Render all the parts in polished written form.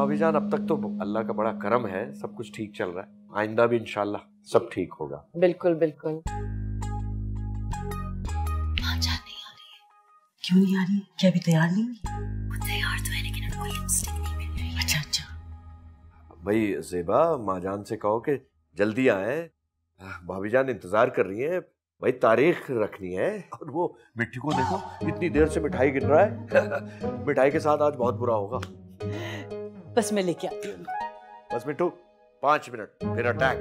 भाभी जान, अब तक तो अल्लाह का बड़ा करम है, सब कुछ ठीक चल रहा है। आइंदा भी इंशाल्लाह सब ठीक होगा। बिल्कुल बिल्कुल। माजान नहीं आ रही है। क्यों नहीं आ रही? क्या अभी तैयार नहीं हुई? वो तैयार तो है लेकिन उनको लिपस्टिक नहीं मिल रही। अच्छा अच्छा। भाई ज़ेबा, माजान से कहो कि जल्दी आए, भाभी जान इंतजार कर रही हैं। भाई तारीख रखनी है। और वो मिट्टी को देखो, इतनी देर से मिठाई गिन रहा है। मिठाई के साथ आज बहुत बुरा होगा। बस मैं लेके आती हूँ। बस मिट्टू 5 मिनट फिर अटैक।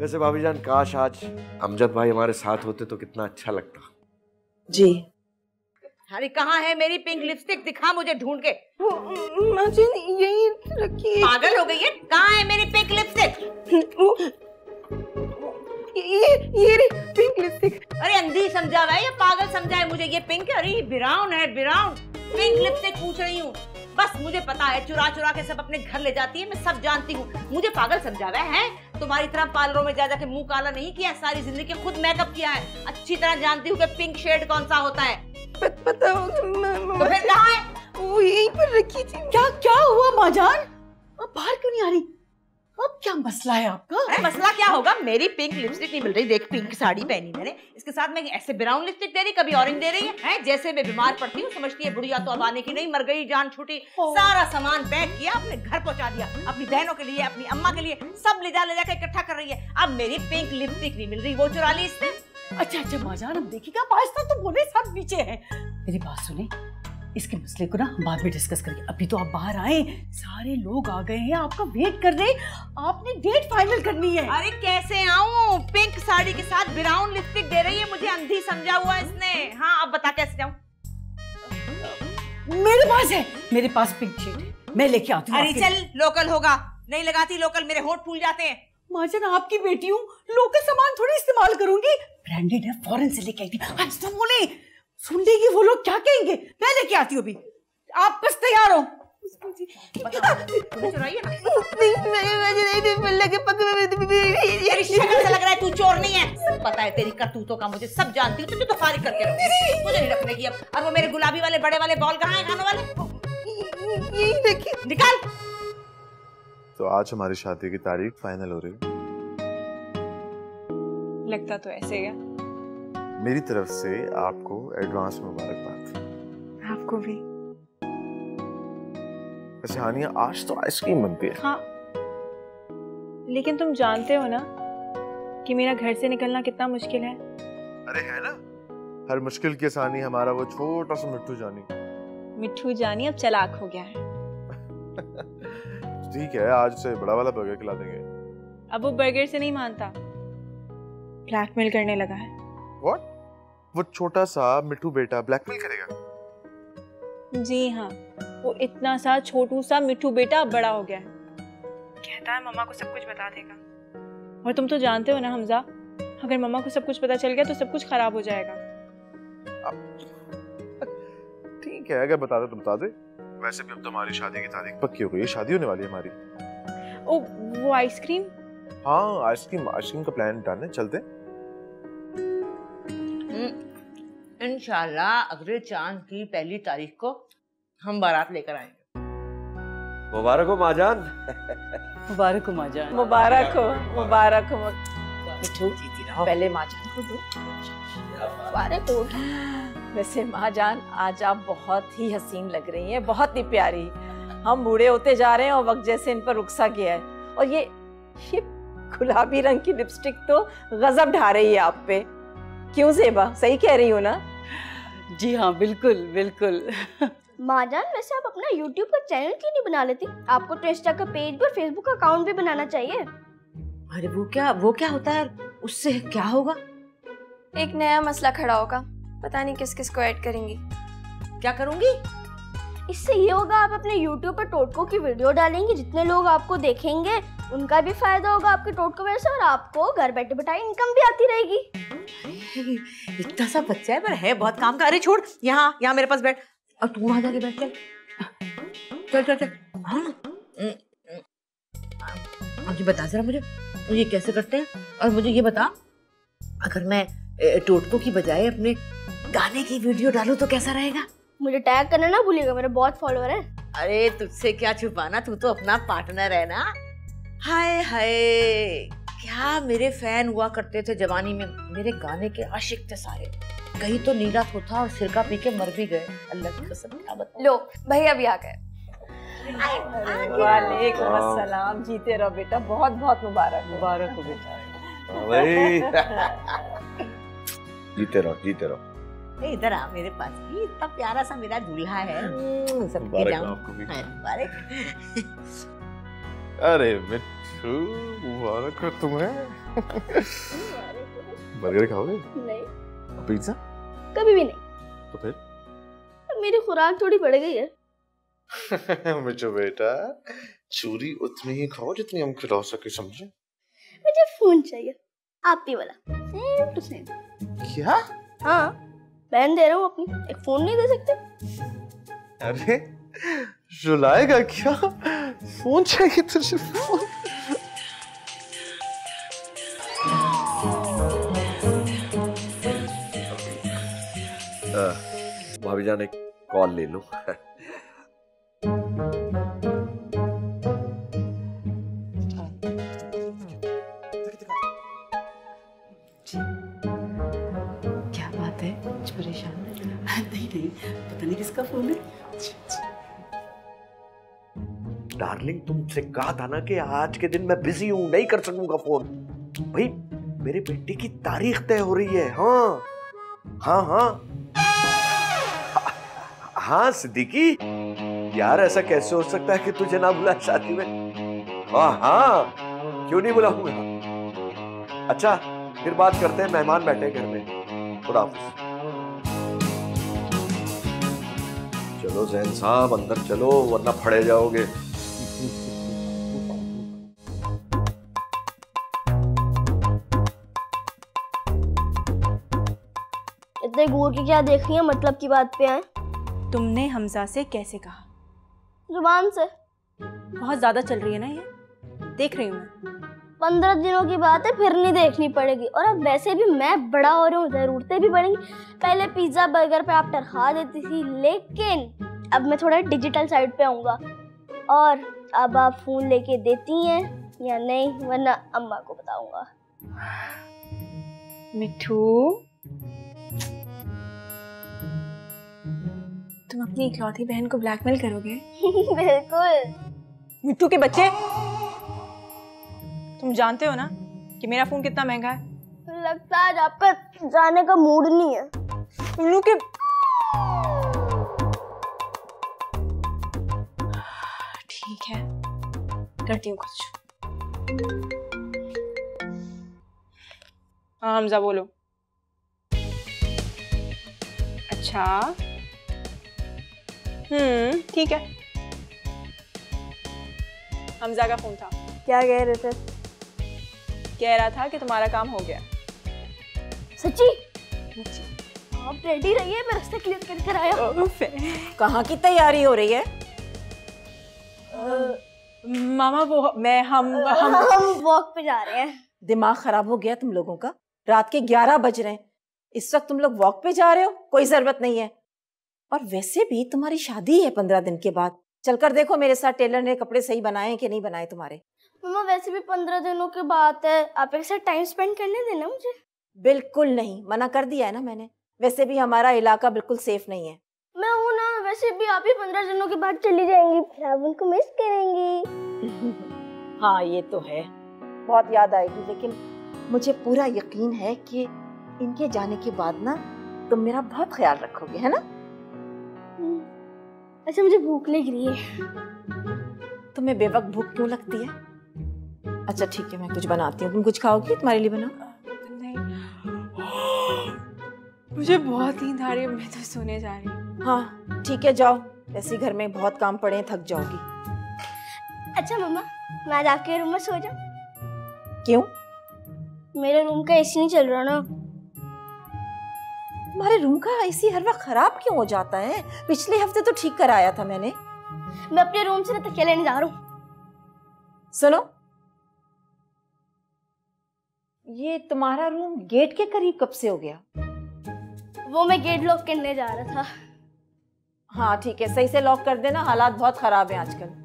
वैसे भाभी जान, काश आज अमजद भाई हमारे साथ होते तो कितना अच्छा लगता। जी। अरे कहाँ है मेरी पिंक लिपस्टिक? दिखा मुझे ढूंढ के। माजान यही रखी है। पागल हो गई है? कहाँ है मेरी पिंक लिपस्टिक? ये रे पिंक लिपस्टिक। अरे अंधी समझा हुआ है या पागल समझा है मुझे? ये पिंक है। अरे ये ब्राउन है, ब्राउन। पिंक लिपस्टिक पूछ रही हूँ। बस मुझे पता है, चुरा चुरा के सब अपने घर ले जाती है, मैं सब जानती हूँ। मुझे पागल समझा हुआ है? तुम्हारी तरह पार्लरों में जा जाके मुंह काला नहीं किया, सारी जिंदगी खुद मेकअप किया है। अच्छी तरह जानती हूँ कि पिंक शेड कौन सा होता है। पता होगा। तो फिर कहाँ है? वो यहीं पर रखी थी। क्या हुआ माजान? अब बाहर क्यों नहीं आ रही? अब क्या मसला है आपका? अरे मसला क्या होगा? मेरी पिंक लिपस्टिक नहीं मिल रही। देख, पिंक साड़ी पहनी मैंने, इसके साथ में ऐसे ब्राउन लिपस्टिक दे रही, कभी ऑरेंज दे रही है। जैसे मैं बीमार पड़ती हूँ समझती है बुढ़िया तो अब आने की नहीं, मर गई, जान छूटी। सारा सामान पैक किया, अपने घर पहुंचा दिया, अपनी बहनों के लिए, अपनी अम्मा के लिए, सब ले जाकर इकट्ठा कर रही है। अब मेरी पिंक लिपस्टिक नहीं मिल रही, वो चुरा ली इसने। अच्छा माजान, अब देखिएगा, आज तक तो बोले सब नीचे हैं। मेरी बात सुने, इसके मसले को ना बाद में डिस्कस करेंगे। अभी तो आप बाहर आए, सारे लोग आ गए हैं, आपका वेट कर रहे हैं, आपने डेट फाइनल करनी है। अरे कैसे आऊं? पिंक साड़ी के साथ ब्राउन लिपस्टिक दे रही है, मुझे अंधी समझा हुआ इसने। हाँ अब बता कैसे जाऊं? मेरे पास पिंक शेड है, मैं लेके आती हूँ। अरे चल, लोकल होगा। नहीं लगाती लोकल, मेरे होंठ फूल जाते हैं। माजन आपकी बेटी हूँ, लोकल सामान थोड़ी इस्तेमाल करूंगी, ब्रांडेड है, फॉरेन से लेके आई थी। आज तो बोले सुन लेगी वो लोग, क्या कहेंगे? मैं लेके आती हूँ अभी, आप बस तैयार हो। चुराइए ना। तेरी शक्ल से लग रहा है तू चोर नहीं है। सब पता है तेरी करतूतों का, मुझे सब जानती हूँ। तुझे तो फारिग करके रखूंगी, मुझे नहीं रखने की अब। और वो मेरे गुलाबी वाले बड़े वाले बॉल कहाँ है खाने वाले? यही देखिए, निकाल। तो आज हमारी शादी की तारीख फाइनल हो रही है। लगता तो ऐसे है। मेरी तरफ से आपको एडवांस मुबारकबाद। आपको भी। वैसे हानिया, आज तो आइसक्रीम बनती है। हाँ, लेकिन तुम जानते हो ना कि मेरा घर से निकलना कितना मुश्किल है। अरे है ना, हर मुश्किल की आसानी हमारा वो छोटा सा मिट्टू जानी। मिट्टू जानी अब चालाक हो गया है। ठीक है, आज से बड़ा वाला बर्गर खिला देंगे। अब वो बर्गर से नहीं मानता, ब्लैकमेल करने लगा है। What? वो छोटा सा मिट्टू बेटा ब्लैकमेल करेगा? जी हाँ, वो इतना सा छोटू सा मिट्टू बेटा अब बड़ा हो गया है। कहता है मम्मा को सब कुछ बता देगा। और तुम तो जानते हो ना हमजा, अगर मम्मा को सब कुछ पता चल गया तो सब कुछ खराब हो जाएगा। ठीक है, अगर बता दे तो बता दे। वैसे भी अब तो हमारी शादी की तारीख पक्की हो गई है, शादी होने वाली है हमारी। ओ वो आइसक्रीम? हाँ, आइसक्रीम का प्लान डन है, चलते। इंशाल्लाह अगले चांद की पहली तारीख को हम बारात लेकर आएंगे। मुबारक हो माजान। मुबारक हो माजान। मुबारक हो, मुबारक हो। मिठू, पहले माजान को दो। मुबारक हो। वैसे महाजान, आज आप बहुत ही हसीन लग रही हैं, बहुत ही प्यारी। हम बूढ़े होते जा रहे हैं और वक्त जैसे इन पर रुखसा गया है। और ये गुलाबी रंग की लिपस्टिक तो गजब ढा रही है आप पे। क्यों ज़ेबा, सही कह रही हूँ ना? जी हाँ, बिल्कुल बिल्कुल। माजान, वैसे आप अपना YouTube का चैनल क्यों नहीं बना लेती? आपको तो इंस्टा का पेज और फेसबुक का अकाउंट भी बनाना चाहिए। अरे वो क्या होता है? उससे क्या होगा? एक नया मसला खड़ा होगा, पता नहीं किस किस को ऐड करेंगी। क्या करूंगी? इससे ये होगा, आप अपने YouTube पर टोटकों की वीडियो डालेंगे, जितने लोग आपको देखेंगे उनका भी फायदा होगा आपके टोटकों वजह से, और आपको घर बैठे बैठाए इनकम भी आती रहेगी। इतना सा बच्चा है पर है बहुत काम का। अरे छोड़, यहाँ मेरे पास बैठ, और तू वहां जाके बैठ। चल। हाँ, मुझे बता जरा, मुझे ये कैसे करते हैं? और मुझे ये बता, अगर मैं टोटकों की बजाय अपने गाने की वीडियो डालूं तो कैसा रहेगा? मुझे टैग करना ना भूलिएगा, मेरे बहुत फॉलोअर हैं। अरे तुझसे क्या छुपाना, तू तो अपना पार्टनर है ना। हाय हाय, क्या मेरे फैन हुआ करते थे जवानी में, मेरे गाने के आशिक थे सारे। कहीं तो नीला थोथा और सिरका पी के मर भी गए, अल्लाह की कसम क्या बताऊं। लो भैया भी आ गए। वालेकुम अस्सलाम, जीते रहो बेटा, बहुत बहुत मुबारक हो बेटा। भाई जीते रहो जीते रहो। इधर आ मेरे पास, ये इतना प्यारा सा मेरा दूल्हा है। सबके जाऊं मुबारक। अरे मिट्टू मुबारक हो तुम्हें। बर्गर खाओगे? नहीं, पिज्जा? कभी भी नहीं। तो फिर? मेरी खुराक थोड़ी बढ़ गई है। मिट्टू बेटा, चूरी उतनी ही खाओ जितनी हम खिला सके, समझे? मुझे फोन चाहिए, आप ही वाला, सेम टू सेम। क्या? हाँ, बहन दे रहा हूँ अपनी, एक फोन नहीं दे सकते? अरे रुलाएगा क्या? फोन चाहिए तुझे? फोन? भाभी जान एक कॉल ले लो। क्या बात है, कुछ परेशान नहीं, पता नहीं किसका फोन है। डार्लिंग तुमसे कहा था ना कि आज के दिन मैं बिजी हूं, नहीं कर सकूंगा फोन। भाई मेरे बेटे की तारीख तय हो रही है। हाँ हाँ हाँ हाँ सिद्दीकी यार, ऐसा कैसे हो सकता है कि तुझे ना बुला शादी में? हाँ हाँ क्यों नहीं बुलाऊंगा। अच्छा फिर बात करते हैं, मेहमान बैठे घर में। खुदा हाफिज। चलो जैन साहब अंदर चलो, वरना फड़े जाओगे। इतने घूर के क्या देख रही है, मतलब की बात पे आए। तुमने हमजा से कैसे कहा? जुबान से। बहुत ज्यादा चल रही है ना ये, देख रही हूँ मैं। 15 दिनों की बात है, फिर नहीं देखनी पड़ेगी। और अब वैसे भी मैं बड़ा हो रहा हूँ, जरूरतें भी बढ़ेंगी। पहले पिज्जा बर्गर पे आप तरखा देती थी, लेकिन अब मैं थोड़ा डिजिटल साइड पे आऊंगा। और अब आप फोन लेके देती हैं या नहीं, वरना अम्मा को बताऊंगा। मिठू, तुम अपनी इकलौती बहन को ब्लैकमेल करोगे? बिल्कुल। मिट्टू के बच्चे, तुम जानते हो ना कि मेरा फोन कितना महंगा है। लगता है आज आपका जाने का मूड नहीं है। उल्लू के ठीक है, करती हूँ कुछ। हाँ हमजा बोलो। अच्छा ठीक है। हमजा का फोन था। क्या कह रहे थे? कह रहा था कि तुम्हारा काम हो गया। सच्ची? आप रेडी रहिए, मैं रास्ता क्लियर कर कर आया। कहाँ की तैयारी हो रही है? मामा वो हम वॉक पे जा रहे हैं। दिमाग खराब हो गया तुम लोगों का? रात के 11 बज रहे हैं, इस वक्त तुम लोग वॉक पे जा रहे हो? कोई जरूरत नहीं है। और वैसे भी तुम्हारी शादी है 15 दिन के बाद। चलकर देखो मेरे साथ टेलर ने कपड़े सही बनाए कि नहीं बनाए तुम्हारे। मम्मा वैसे भी 15 दिनों की बात है, आप एक साथ टाइम स्पेंड करने देना मुझे। बिल्कुल नहीं, मना कर दिया है ना मैंने। वैसे भी हमारा इलाका बिल्कुल सेफ नहीं है। मैं हूँ ना, वैसे भी आप ही 15 दिनों के बाद चली जाएंगी, फिर आप उनको मिस करेंगी। हाँ ये तो है, बहुत याद आएगी, लेकिन मुझे पूरा यकीन है कि इनके जाने के बाद ना तुम मेरा बहुत ख्याल रखोगे, है ना? अच्छा मुझे भूख लग रही है। तुम्हें बेवक्त भूख क्यों लगती है? अच्छा ठीक है, मैं कुछ बनाती हूँ, तुम कुछ खाओगी? तुम्हारे लिए बनाओ? नहीं, मुझे बहुत नींद आ रही है, मैं तो सोने जा रही हूँ। हाँ ठीक है, जाओ, ऐसे घर में बहुत काम पड़े हैं, थक जाओगी। अच्छा मम्मा, मैं आज आपके रूम में सो जाऊं? क्यों? मेरे रूम का एसी नहीं चल रहा ना। तुम्हारे रूम का एसी हर वक्त खराब क्यों हो जाता है? पिछले हफ्ते तो ठीक कराया था मैंने। मैं अपने रूम से तकिया लेने जा रहा हूँ। सुनो, ये तुम्हारा रूम गेट के करीब कब से हो गया? वो मैं गेट लॉक करने जा रहा था। हाँ ठीक है, सही से लॉक कर देना, हालात बहुत खराब हैं आजकल।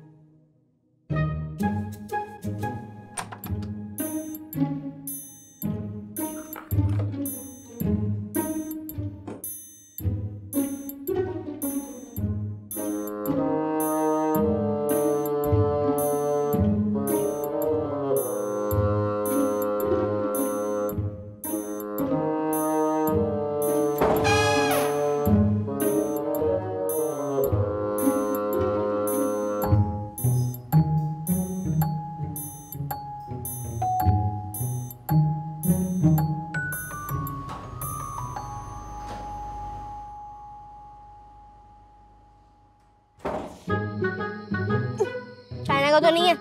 चाइना का तो नहीं है,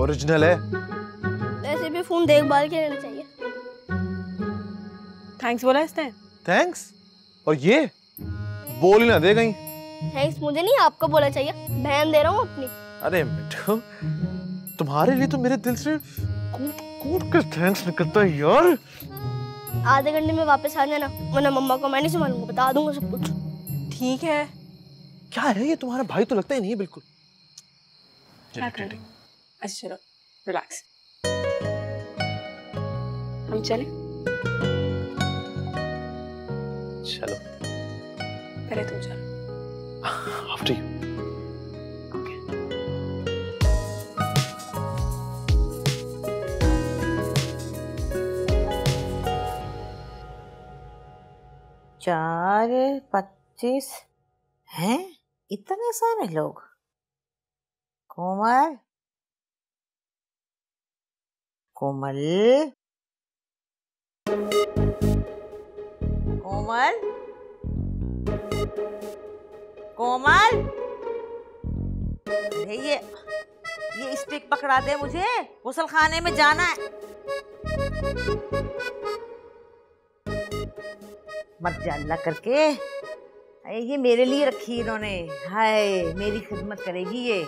ओरिजिनल है। वैसे भी फोन देखभाल के लेना चाहिए। थैंक्स बोला इसने। थैंक्स? और ये बोल ही ना दे कहीं। थैंक्स मुझे नहीं, आपको बोलना चाहिए, बहन दे रहा हूँ अपनी। अरे मिठू, तुम्हारे लिए तो मेरे दिल से कूट कूट कर थैंक्स निकलता है यार। आधे घंटे में वापस आ जाना, वरना मम्मा को मैं नहीं संभालूंगा, बता दूंगा सब कुछ। ठीक है। क्या है ये, तुम्हारा भाई तो लगता ही नहीं है बिल्कुल। क्या कर रहे? अच्छा चलो रिलैक्स, हम चलें? चलो पहले तुम चलो। After you. चार 25 हैं, इतने सारे लोग। कोमल, कोमल, कोमल, कोमल, अरे ये स्टिक पकड़ा दे मुझे, गुसल खाने में जाना है। मत जा अल्लाह करके, ये मेरे लिए रखी इन्होंने। हाय मेरी खिदमत करेगी ये,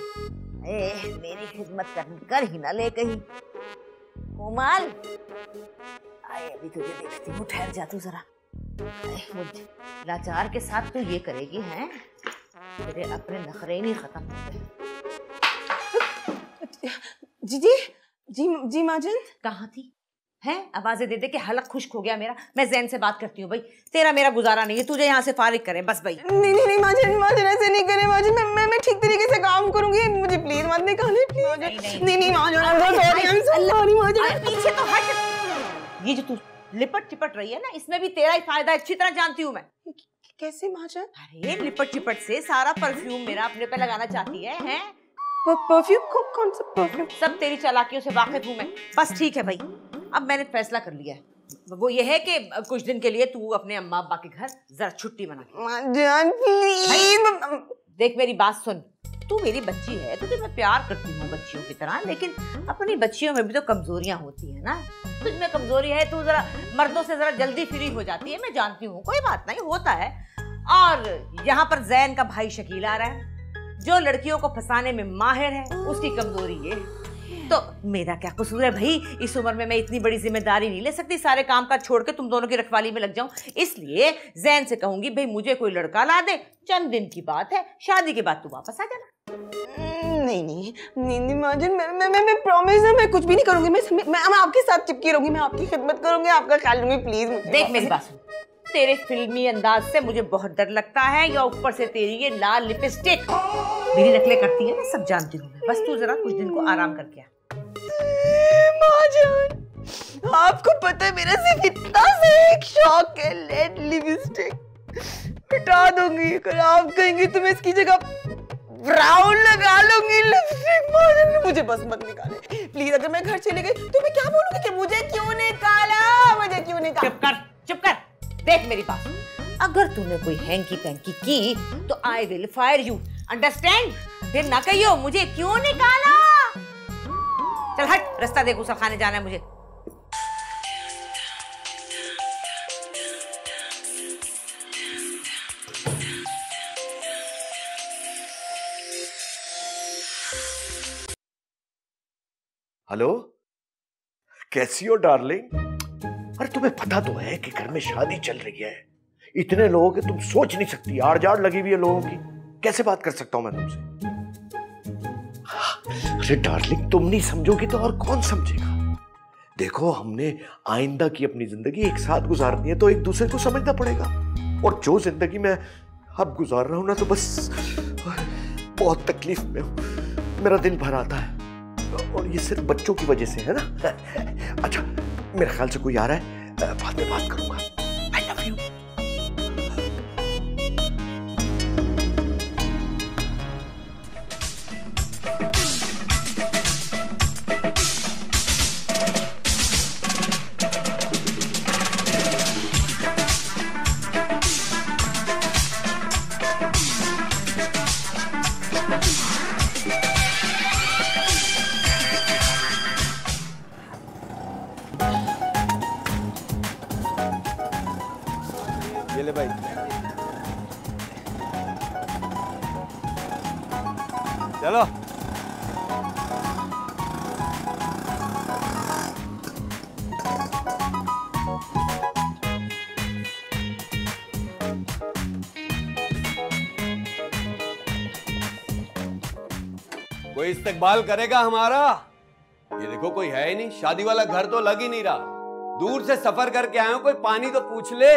मेरी खिदमत कर ही ना ले कहीं। कोमल, आए अभी तुझे देखती हूँ, ठहर जा तू जरा। मुझे लाचार के साथ तू ये करेगी हैं? मेरे अपने नखरे नहीं खत्म होते। जी जी जी जी माजन कहाँ थी? हैं आवाजें दे दे के हलक खुश्क हो गया मेरा। मैं जैन से बात करती हूँ भाई, तेरा मेरा गुजारा नहीं है, तुझे यहाँ से फारिग करें बस भाई। नहीं माजन ऐसे नहीं करे माजन, मैं ठीक तरीके से काम करूंगी, मुझे प्लीज मत निकाले प्लीज। नहीं माजन, पीछे तो हट। ये जो तू लिपट चिपट रही है ना, इसमें भी तेरा ही फायदा अच्छी तरह जानती हूँ मैं। कैसे माजन? अरे लिपट चिपट से सारा परफ्यूम मेरा अपने पे लगाना चाहती है, हैं? परफ्यूम? कौन सा परफ्यूम? सब तेरी चालाकियों से वाकिफ हूँ मैं। बस ठीक है भाई, अब मैंने फैसला कर लिया है, वो ये है कि कुछ दिन के लिए तू अपने अम्मा अब्बा के घर जरा छुट्टी मना। जान प्लीज। देख मेरी बात सुन, तू मेरी बच्ची है, तुझे मैं प्यार करती हूँ बच्चियों की तरह, लेकिन अपनी बच्चियों में भी तो कमजोरियां होती है ना। तुझ में कमजोरी है, तू जरा मर्दों से जरा जल्दी फ्री हो जाती है, मैं जानती हूँ, कोई बात नहीं, होता है। और यहाँ पर जैन का भाई शकील आ रहा है, जो लड़कियों को फंसाने में माहिर है, उसकी कमजोरी ये है। तो मेरा क्या कसूर है भाई, इस उम्र में मैं इतनी बड़ी जिम्मेदारी नहीं ले सकती, सारे काम काज छोड़ के तुम दोनों की रखवाली में लग जाऊं। इसलिए जैन से कहूंगी भाई मुझे कोई लड़का ला दे, चंद दिन की बात है, शादी के बाद तू वापस आ जाना। नहीं माजन, मैं प्रॉमिस है, मैं कुछ भी नहीं करूंगी, मैं आपके साथ चिपकी रहूंगी, मैं आपकी खिदमत करूंगी, आपका ख्याल लूंगी, प्लीज मुझे। देख मेरी बात सुन, तेरे फिल्मी अंदाज से मुझे बहुत डर लगता है, या ऊपर से तेरी ये लाल लिपस्टिक मेरी नकलें करती है, मैं सब जानती हूँ। बस तू जरा कुछ दिन को आराम करके आ। माजन, आपको पता है मेरा सिर्फ इतना सा एक शौक है, रेड लिपस्टिक हटा दूंगी, अगर आप कहेंगे तो मैं इसकी जगह ब्राउन लगा लूंगी लिपस्टिक। माजन मुझे बस मत निकाले प्लीज, अगर मैं घर चले गई तो मैं क्या बोलूंगी कि मुझे क्यों निकाला, मुझे क्यों निकाला। चुप कर, देख मेरी बात, अगर तूने कोई हैंकी पैंकी की तो I will fire you, understand? फिर ना कहियो मुझे क्यों निकाला। चल हट, रास्ता देख, गुसल खाने जाना है मुझे। हेलो, कैसी हो डार्लिंग? अरे तुम्हें पता तो है कि घर में शादी चल रही है, इतने लोगों के तुम सोच नहीं सकती, आड़ जाड़ लगी हुई है लोगों की। कैसे बात कर सकता हूं मैं तुमसे? अरे डार्लिंग, तुम नहीं समझोगी तो और कौन समझेगा? देखो, हमने आइंदा की अपनी जिंदगी एक साथ गुजारनी है तो एक दूसरे को समझना पड़ेगा। और जो जिंदगी मैं अब गुजार रहा हूं ना, तो बस बहुत तकलीफ में हूं। मेरा दिल भर आता है और ये सिर्फ बच्चों की वजह से है ना। अच्छा, मेरे ख्याल से कोई आ रहा है, बाद में बात करूंगा। I love you. ये ले भाई। चलो। कोई इस्तकबाल करेगा हमारा? ये देखो, कोई है ही नहीं। शादी वाला घर तो लग ही नहीं रहा। दूर से सफर करके आए हो, कोई पानी तो पूछ ले।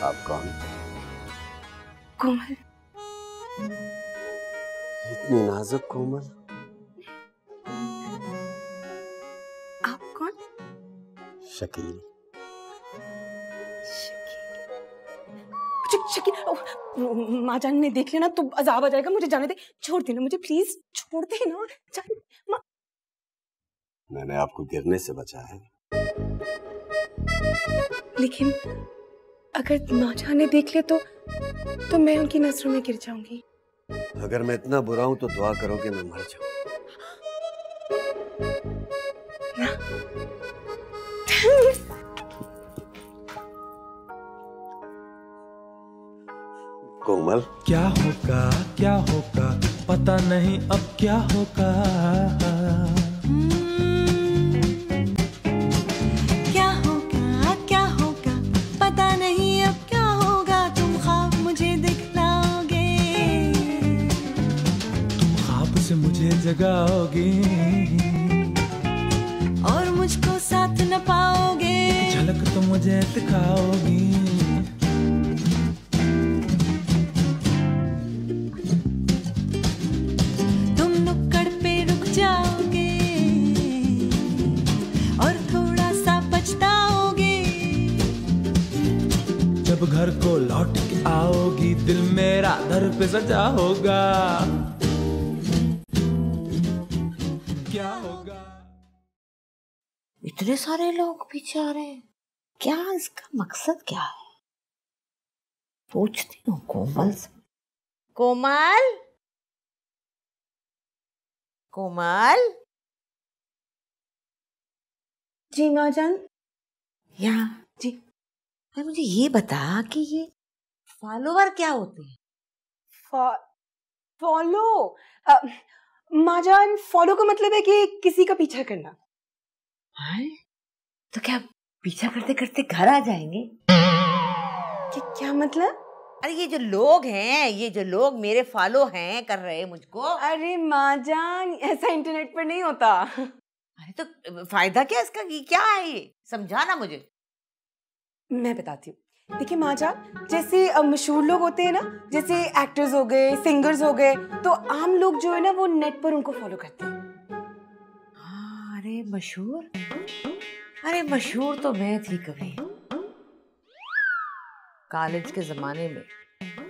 आप कौन? कोमल। इतनी नाजुक कोमल। आप कौन? शकील। शकील, माँ जान ने देख लेना तो अजाब आ जाएगा। मुझे जाने दे, छोड़ देना मुझे, प्लीज छोड़ देना। मैंने आपको गिरने से बचाया है। लेकिन अगर माँ जान ने देख ले तो मैं उनकी नजरों में गिर जाऊंगी। अगर मैं इतना बुरा हूं तो दुआ करो कि मैं मर जाऊं। कोमल, क्या होगा पता नहीं अब क्या होगा। क्या होगा पता नहीं अब क्या होगा। तुम ख्वाब मुझे दिखलाओगे, तुम ख्वाब से मुझे जगाओगे और मुझको साथ न पाओगे। झलक तो मुझे दिखाओगी। जब घर को लौट के आओगी, दिल मेरा दर पे सजा होगा। क्या होगा? इतने सारे लोग पीछे आ रहे हैं, क्या इसका मकसद क्या है? पूछती हूँ कोमल से। कोमल, कोमल। जी माँ जान। यहाँ जी। अरे मुझे ये बता कि ये फॉलोवर क्या होते हैं? फॉलो? माँ जान, फॉलो का मतलब है कि किसी का पीछा करना। है? तो क्या पीछा करते करते घर आ जाएंगे? क्या मतलब? अरे ये जो लोग हैं, ये जो लोग मेरे फॉलो हैं कर रहे हैं मुझको। अरे माँ जान, ऐसा इंटरनेट पर नहीं होता। अरे तो फायदा क्या इसका? क्या है ये? समझाना मुझे। मैं बताती हूँ। देखिए माँ जान, जैसे मशहूर लोग होते हैं ना, जैसे एक्टर्स हो गए, सिंगर्स हो गए, तो आम लोग जो है ना वो नेट पर उनको फॉलो करते हैं। हाँ, अरे मशहूर, अरे मशहूर तो मैं थी कभी कॉलेज के जमाने में।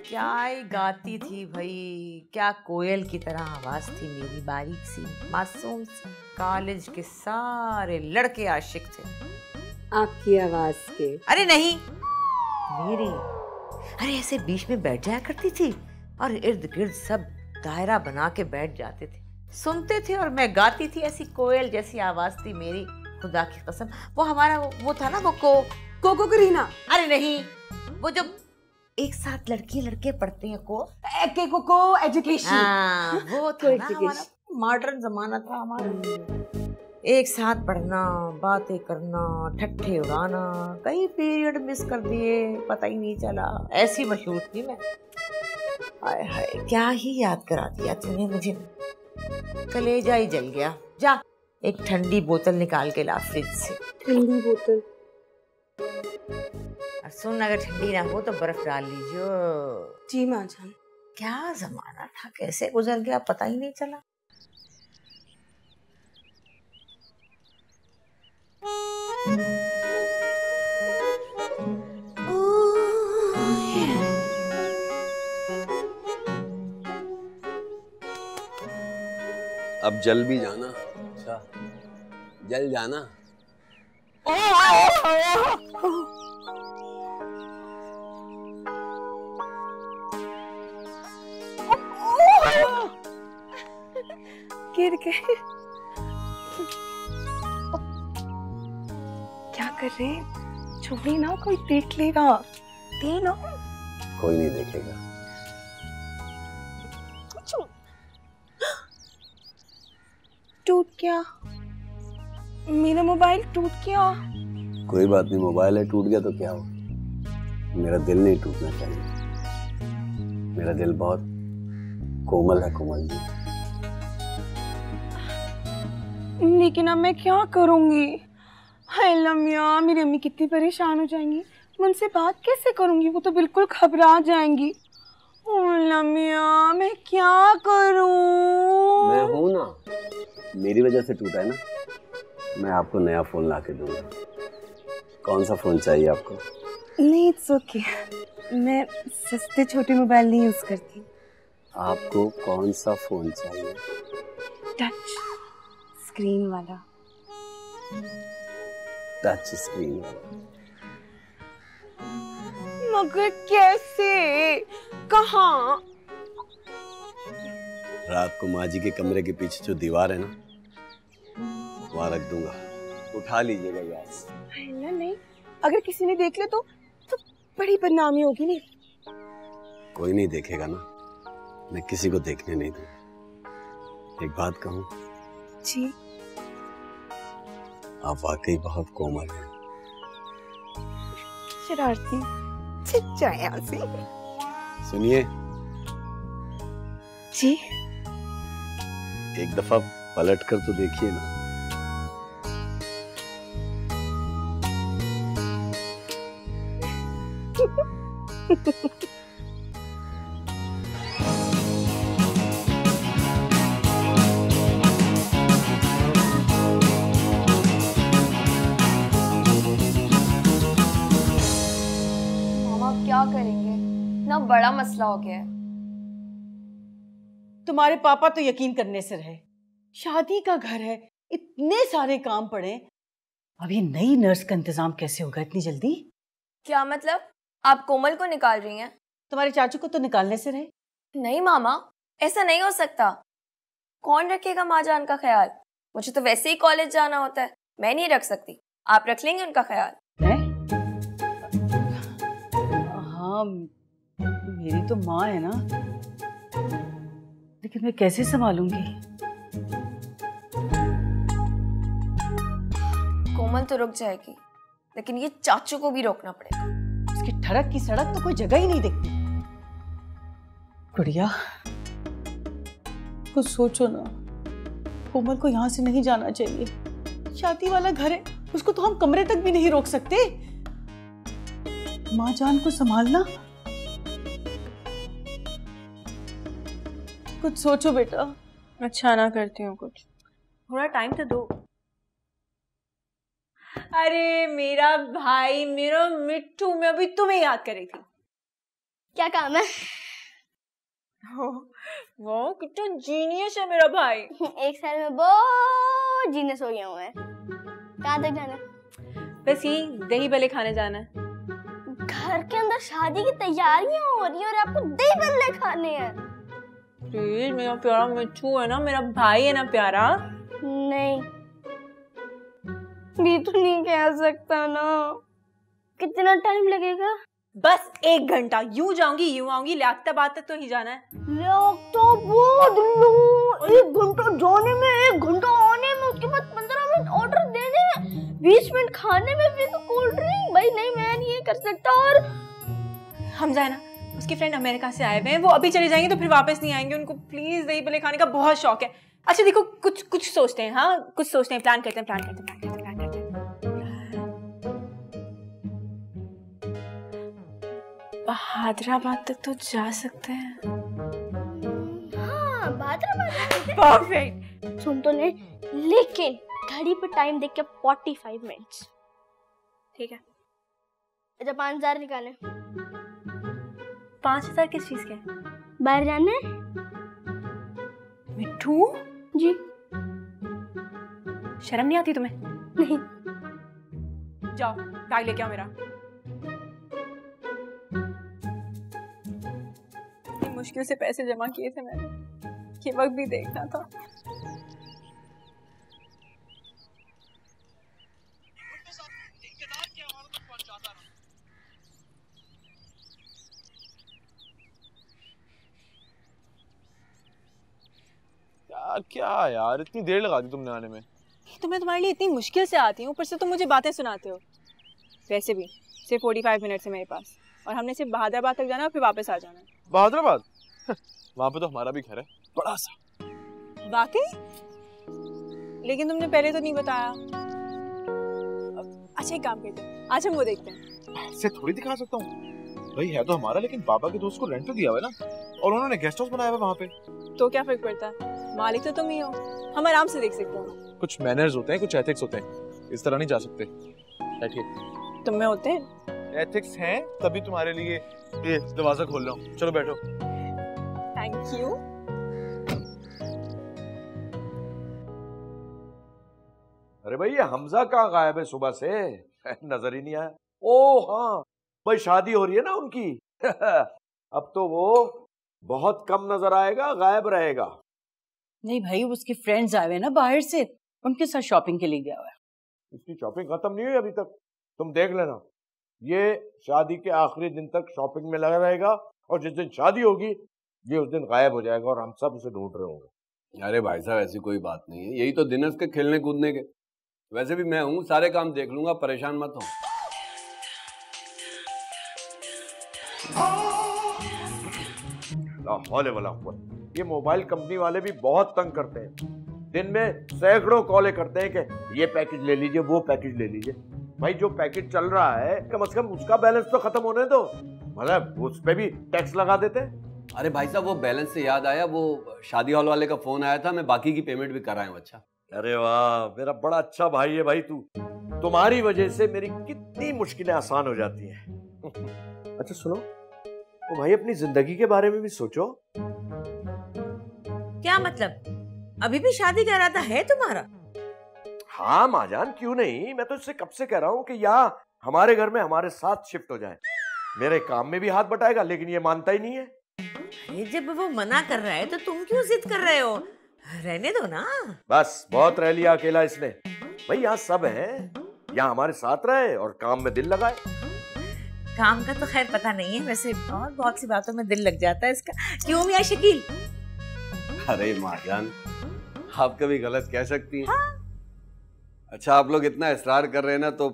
क्या ही गाती थी भाई, क्या कोयल की तरह आवाज थी मेरी, बारीक सी मासूम सी। कॉलेज के सारे लड़के आशिक थे आपकी आवाज के। अरे नहीं, मेरी। अरे ऐसे बीच में बैठ जाया करती थी और इर्द गिर्द सब दायरा बना के बैठ जाते थे, सुनते थे और मैं गाती थी। ऐसी कोयल जैसी आवाज थी मेरी, खुदा की कसम, वो हमारा वो था ना, वो कोको करीना। अरे नहीं, वो जो एक साथ लड़की लड़के पढ़ते हैं कोको एजुकेशन। हाँ, वो था ना हमारा मॉडर्न जमाना था हमारा। एक साथ पढ़ना, बातें करना, ठट्ठे उड़ाना, कई पीरियड मिस कर दिए, पता ही नहीं चला। ऐसी मशहूर थी मैं। हाय हाय, क्या ही याद करा दिया तूने मुझे, कलेजा ही जल गया। जा एक ठंडी बोतल निकाल के ला फ्रिज से। ठंडी बोतल? और सुन, अगर ठंडी ना हो तो बर्फ डाल लीजिए। जी माँ जान। क्या जमाना था, कैसे गुजर गया पता ही नहीं चला। अब जल भी जाना। अच्छा, जल जाना। गिर गए। क्या कर रहे हैं? छोड़ी ना, कोई देख लेगा। दे ना। कोई नहीं देखेगा। टूट गया मेरा मोबाइल, टूट गया। कोई बात नहीं, मोबाइल है, टूट गया तो क्या हो, मेरा दिल नहीं टूटना चाहिए। मेरा दिल बहुत कोमल है कोमल जी। लेकिन अब मैं क्या करूंगी? हाय लम्या, मेरी अम्मी कितनी परेशान हो जाएंगी। मैं उनसे बात कैसे करूंगी? वो तो बिल्कुल घबरा जाएंगी। ओ लम्या, मैं क्या करूं? मैं हूं ना, मेरी वजह से टूटा है ना। मैं आपको नया फोन ला के दूंगा। कौन सा फोन चाहिए आपको? नहीं, इट्स ओके। मैं सस्ते छोटे मोबाइल नहीं यूज करती। आपको कौन सा फोन चाहिए? टच स्क्रीन वाला। टच स्क्रीन वाला? मगर कैसे? कहाँ? रात को माँ जी के कमरे के पीछे जो दीवार है ना, वहां रख दूंगा, उठा लीजिएगा यार। नहीं, अगर किसी ने देख ले तो बड़ी बदनामी होगी। नहीं, कोई नहीं देखेगा ना, मैं किसी को देखने नहीं दूंगा। एक बात कहूँ जी? आप वाकई बहुत कोमल हैं। शरारती, छिप जाए यहाँ से। सुनिए जी? एक दफा पलट कर तो देखिए ना। मामा क्या करेंगे? ना बड़ा मसला हो गया है। तुम्हारे पापा तो यकीन करने से रहे, शादी का घर है, इतने सारे काम पड़े, अभी नई नर्स का इंतजाम कैसे होगा इतनी जल्दी? क्या मतलब? आप कोमल को निकाल रही हैं? तुम्हारे चाचू को तो निकालने से रहे। नहीं मामा, ऐसा नहीं हो सकता। कौन रखेगा माँ जान का ख्याल? मुझे तो वैसे ही कॉलेज जाना होता है, मैं नहीं रख सकती। आप रख लेंगे उनका ख्याल? हाँ, मेरी तो माँ है ना, लेकिन मैं कैसे संभालूंगी? कोमल तो रुक जाएगी, लेकिन ये चाचू को भी रोकना पड़ेगा। उसकी ठड़क की सड़क तो कोई जगह ही नहीं दिखती। गुड़िया, कुछ सोचो ना, कोमल को यहाँ से नहीं जाना चाहिए। शादी वाला घर है, उसको तो हम कमरे तक भी नहीं रोक सकते। माँ जान को संभालना। कुछ सोचो बेटा। अच्छा, ना करती हूँ कुछ, थोड़ा टाइम तो दो। अरे मेरा भाई, मेरा मिट्टू, मैं अभी तुम्हें याद कर रही थी। क्या काम है? वो कितना जीनियस है मेरा भाई। एक साल में बहुत जीनियस हो गया हूँ मैं। कहाँ तक जाना? बस यही दही भल्ले खाने जाना है। घर के अंदर शादी की तैयारियां हो रही है और आपको दही भल्ले खाने हैं। प्लीज, मेरा प्यारा मिट्टू है ना, मेरा भाई है ना प्यारा। नहीं, भी तो नहीं कह सकता ना। कितना टाइम लगेगा? बस 1 घंटा। यूं जाऊंगी यूं आऊंगी, लियाकताबाद तक तो ही जाना है। लियाकताबाद? 1 घंटा जाने में, 1 घंटा आने में, उसके बाद 15 मिनट ऑर्डर देने में, 20 मिनट खाने में, फिर तो कोल्ड ड्रिंक। भाई नहीं, मैं नहीं ये कर सकता। और हम जाए ना, उसके फ्रेंड अमेरिका से आए हुए हैं, वो अभी चले जाएंगे तो फिर वापस नहीं आएंगे। उनको प्लीज दही भल्ले खाने का बहुत शौक है। अच्छा देखो, कुछ सोचते हैं। हाँ कुछ सोचते हैं, प्लान करते हैं। हैदराबाद तक तो जा सकते हैं। हाँ, हैदराबाद परफेक्ट। सुन तो ले, लेकिन घड़ी पे टाइम देख के 45 मिनट्स। ठीक है। अच्छा 5000 निकाले। 5000 किस चीज के? बाहर जाने। मिट्ठू जी, शर्म नहीं आती तुम्हें? नहीं। जाओ बैग लेके आओ मेरा। मुश्किल से पैसे जमा किए थे मैंने, ये वक्त भी देखना था। क्या यार, इतनी देर लगा दी तुमने आने में। तो मैं तुम्हारे लिए इतनी मुश्किल से आती हूँ, ऊपर से तुम मुझे बातें सुनाते हो। वैसे भी सिर्फ 45 मिनट है मेरे पास, और हमने सिर्फ बहादुराबाद तक जाना है और फिर वापस आ जाना है। बहादुराबाद? वहाँ पे तो हमारा भी घर है, बड़ा सा। वाकई? लेकिन तुमने पहले तो नहीं बताया। अच्छा एक काम करते हैं, आज हम वो देखते हैं। ऐसे थोड़ी दिखा सकता हूँ भाई, है तो हमारा, लेकिन पापा के दोस्त को रेंट तो दिया हुआ है ना, और उन्होंने गेस्ट हाउस बनाया हुआ वहाँ पे। तो क्या फर्क पड़ता है, मालिक तो तुम ही हो, हम आराम से देख सकते हैं। कुछ मैनर्स होते हैं, कुछ एथिक्स होते हैं, इस तरह नहीं जा सकते। बैठिए। तुम में होते हैं? एथिक्स हैं तभी तुम्हारे लिए ये दरवाजा खोल रहा हूँ। चलो बैठो। Thank you. अरे भाई, ये हमजा कहाँ गायब है सुबह से? नजर ही नहीं आया। ओ हाँ भाई, शादी हो रही है ना उनकी। अब तो वो बहुत कम नजर आएगा, गायब रहेगा। नहीं भाई, उसके फ्रेंड्स आए हुए ना बाहर से, उनके साथ शॉपिंग के लिए गया हुआ है। इसकी शॉपिंग खत्म नहीं हुई अभी तक, तुम देख लेना। ये शादी के आखिरी दिन तक शॉपिंग में लगा रहेगा, और जिस दिन शादी होगी ये उस दिन गायब हो जाएगा, और हम सब उसे ढूंढ रहे होंगे। अरे भाई साहब, ऐसी कोई बात नहीं है, यही तो दिन है उसके खेलने कूदने के। वैसे भी मैं हूँ, सारे काम देख लूंगा, परेशान मत हो। ये मोबाइल कंपनी वाले भी बहुत तंग करते हैं। दिन में सैकड़ों कॉलें करते हैं कि ये पैकेज ले लीजिए, वो पैकेज ले लीजिए। भाई जो पैकेज चल रहा है, कम से कम उसका बैलेंस तो खत्म होने दो, मतलब उस पे भी टैक्स लगा देते हैं। अरे भाई साहब, वो बैलेंस से याद आया, वो शादी हॉल वाले का फोन आया था, मैं बाकी की पेमेंट भी कराया हूँ। अच्छा। अरे वाह, मेरा बड़ा अच्छा भाई है भाई तू। तुम्हारी वजह से मेरी कितनी मुश्किलें आसान हो जाती हैं। अच्छा सुनो, तो भाई अपनी जिंदगी के बारे में भी सोचो। क्या मतलब, अभी भी शादी का इरादा है तुम्हारा? हाँ माजान, क्यों नहीं, मैं तो इससे कब से कह रहा हूँ कि यहाँ हमारे घर में हमारे साथ शिफ्ट हो जाए। मेरे काम में भी हाथ बटाएगा, लेकिन ये मानता ही नहीं है। अरे जब वो मना कर रहा है तो तुम क्यों जिद कर रहे हो, रहने दो ना। बस बहुत रह लिया अकेला इसने। भाई यहाँ सब है, यहाँ हमारे साथ रहे और काम में दिल लगाए। काम का तो खैर पता नहीं है, वैसे और बहुत सी बातों में दिल लग जाता है इसका। क्यों मियां शकील? अरे माजान, आप कभी गलत कह सकती हैं। हाँ? अच्छा, आप लोग इतना इसरार कर रहे हैं ना, तो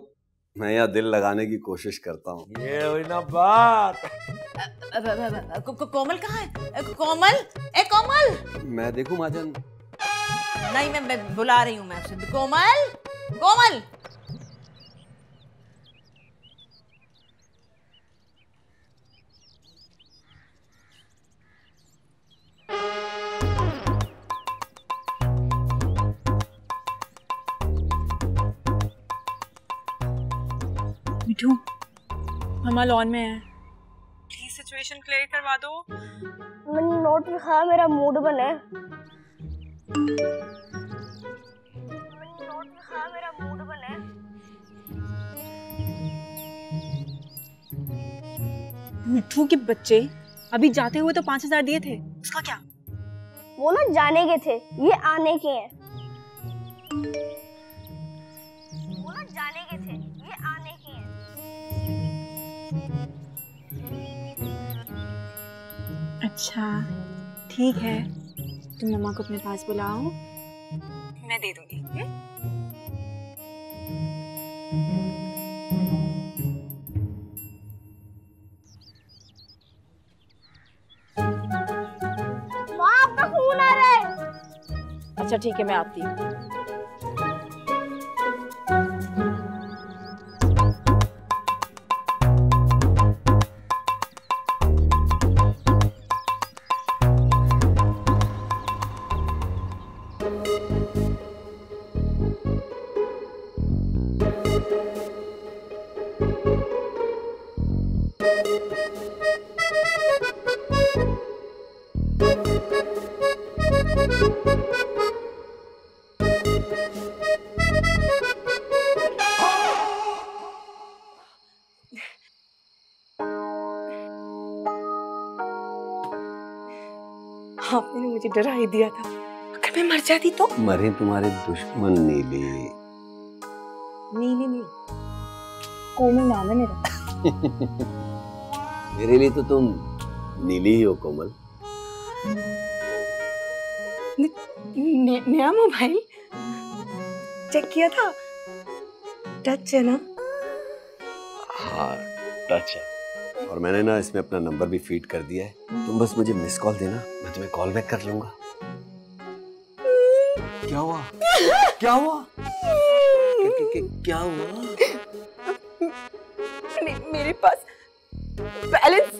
मैं यहाँ दिल लगाने की कोशिश करता हूँ। ये हुई ना बात। कोमल कहाँ है? कोमल, ए कोमल। मैं देखूं माजान? नहीं, मैं बुला रही हूँ मैं उसे। कोमल, कोमल। मिठू, मामा लॉन में है, प्लीज सिचुएशन क्लियर करवा दो। मैंने नोट लिखा, मेरा मूड बने। मेरा मूड बने। मिठू के बच्चे, अभी जाते हुए तो 5000 दिए थे, उसका क्या? वो ना जाने के थे, ये आने के हैं। वो ना अच्छा ठीक है, तुम मम्मा को अपने पास बुलाओ, मैं दे दूंगी। माँ आपका फोन आ रहा है। अच्छा ठीक है, मैं आती हूँ। आपने मुझे डरा ही दिया था, अगर मैं मर जाती तो। मरे तुम्हारे दुश्मन नीले। नीली नहीं, कोमल नाम है मेरा। मेरे लिए तो तुम नीली ही हो कोमल। नया मोबाइल चेक किया था, टच है ना? हाँ टच है, और मैंने ना इसमें अपना नंबर भी फीड कर दिया है। तुम बस मुझे मिस कॉल देना, मैं तुम्हें कॉल बैक कर लूंगा। क्या हुआ? क्या हुआ? क्या हुआ? मेरे पास बैलेंस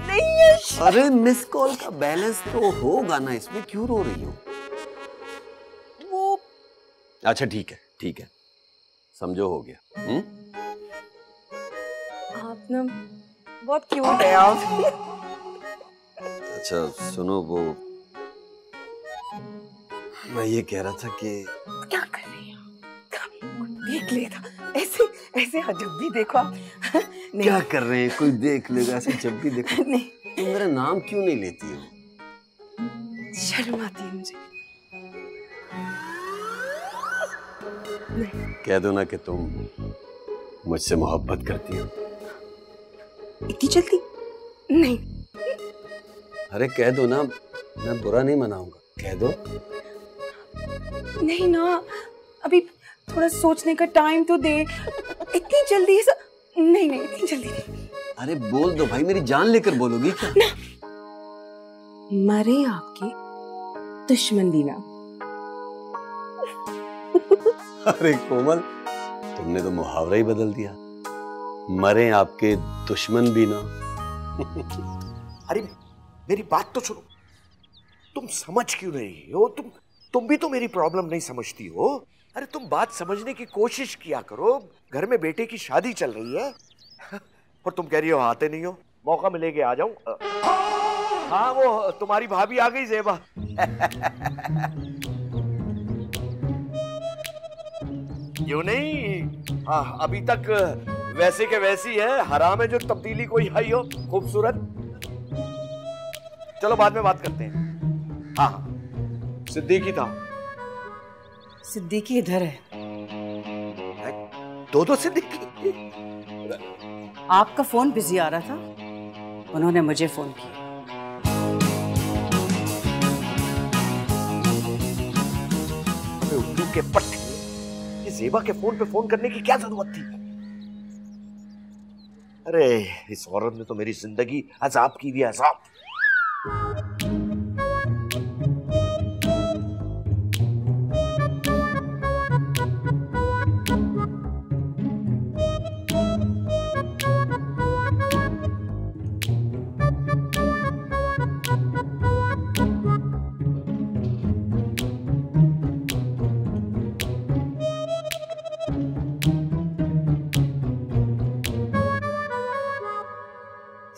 नहीं है। अरे मिस कॉल का बैलेंस तो होगा ना, इसमें क्यों रो रही हो? वो अच्छा ठीक है ठीक है, समझो हो गया। आप ना बहुत क्यूट है आप। अच्छा सुनो, वो मैं ये कह रहा था कि क्या कर रही हो? देख लेता, ऐसे ऐसे जब भी देखो आप। क्या कर रहे हैं, कोई देख लेगा ऐसे जब भी देखो। नहीं, तुम मेरा नाम क्यों नहीं लेती हो? शर्म आती है मुझे। कह दो ना कि तुम मुझसे मोहब्बत करती हो। इतनी जल्दी नहीं। अरे कह दो ना, मैं बुरा नहीं मनाऊंगा, कह दो। नहीं ना, अभी थोड़ा सोचने का टाइम तो दे। इतनी जल्दी ऐसा नहीं, इतनी जल्दी नहीं। अरे बोल दो भाई, मेरी जान लेकर बोलोगी क्या? ना। मरे आपके दुश्मन भी ना। अरे कोमल, तुमने तो मुहावरा ही बदल दिया, मरे आपके दुश्मन भी ना। अरे मेरी बात तो सुनो, तुम समझ क्यों नहीं हो? तुम भी तो मेरी प्रॉब्लम नहीं समझती हो। अरे तुम बात समझने की कोशिश किया करो। घर में बेटे की शादी चल रही है और तुम कह रही हो आते नहीं हो। मौका मिलेगा आ जाऊं। हाँ वो तुम्हारी भाभी आ गई ज़ेबा। क्यों नहीं? हाँ अभी तक वैसे के वैसी है, हराम है जो तब्दीली कोई आई हो। खूबसूरत। चलो बाद में बात करते हैं। हाँ सिद्दीकी था। सिद्दीकी इधर है। दो सिद्दीकी। आपका फोन बिजी आ रहा था, उन्होंने मुझे फोन किया। उल्लू के पट्टे, ये ज़ेबा के फोन पे फोन करने की क्या जरूरत थी? अरे इस औरत ने तो मेरी जिंदगी अजाब की भी अजाब।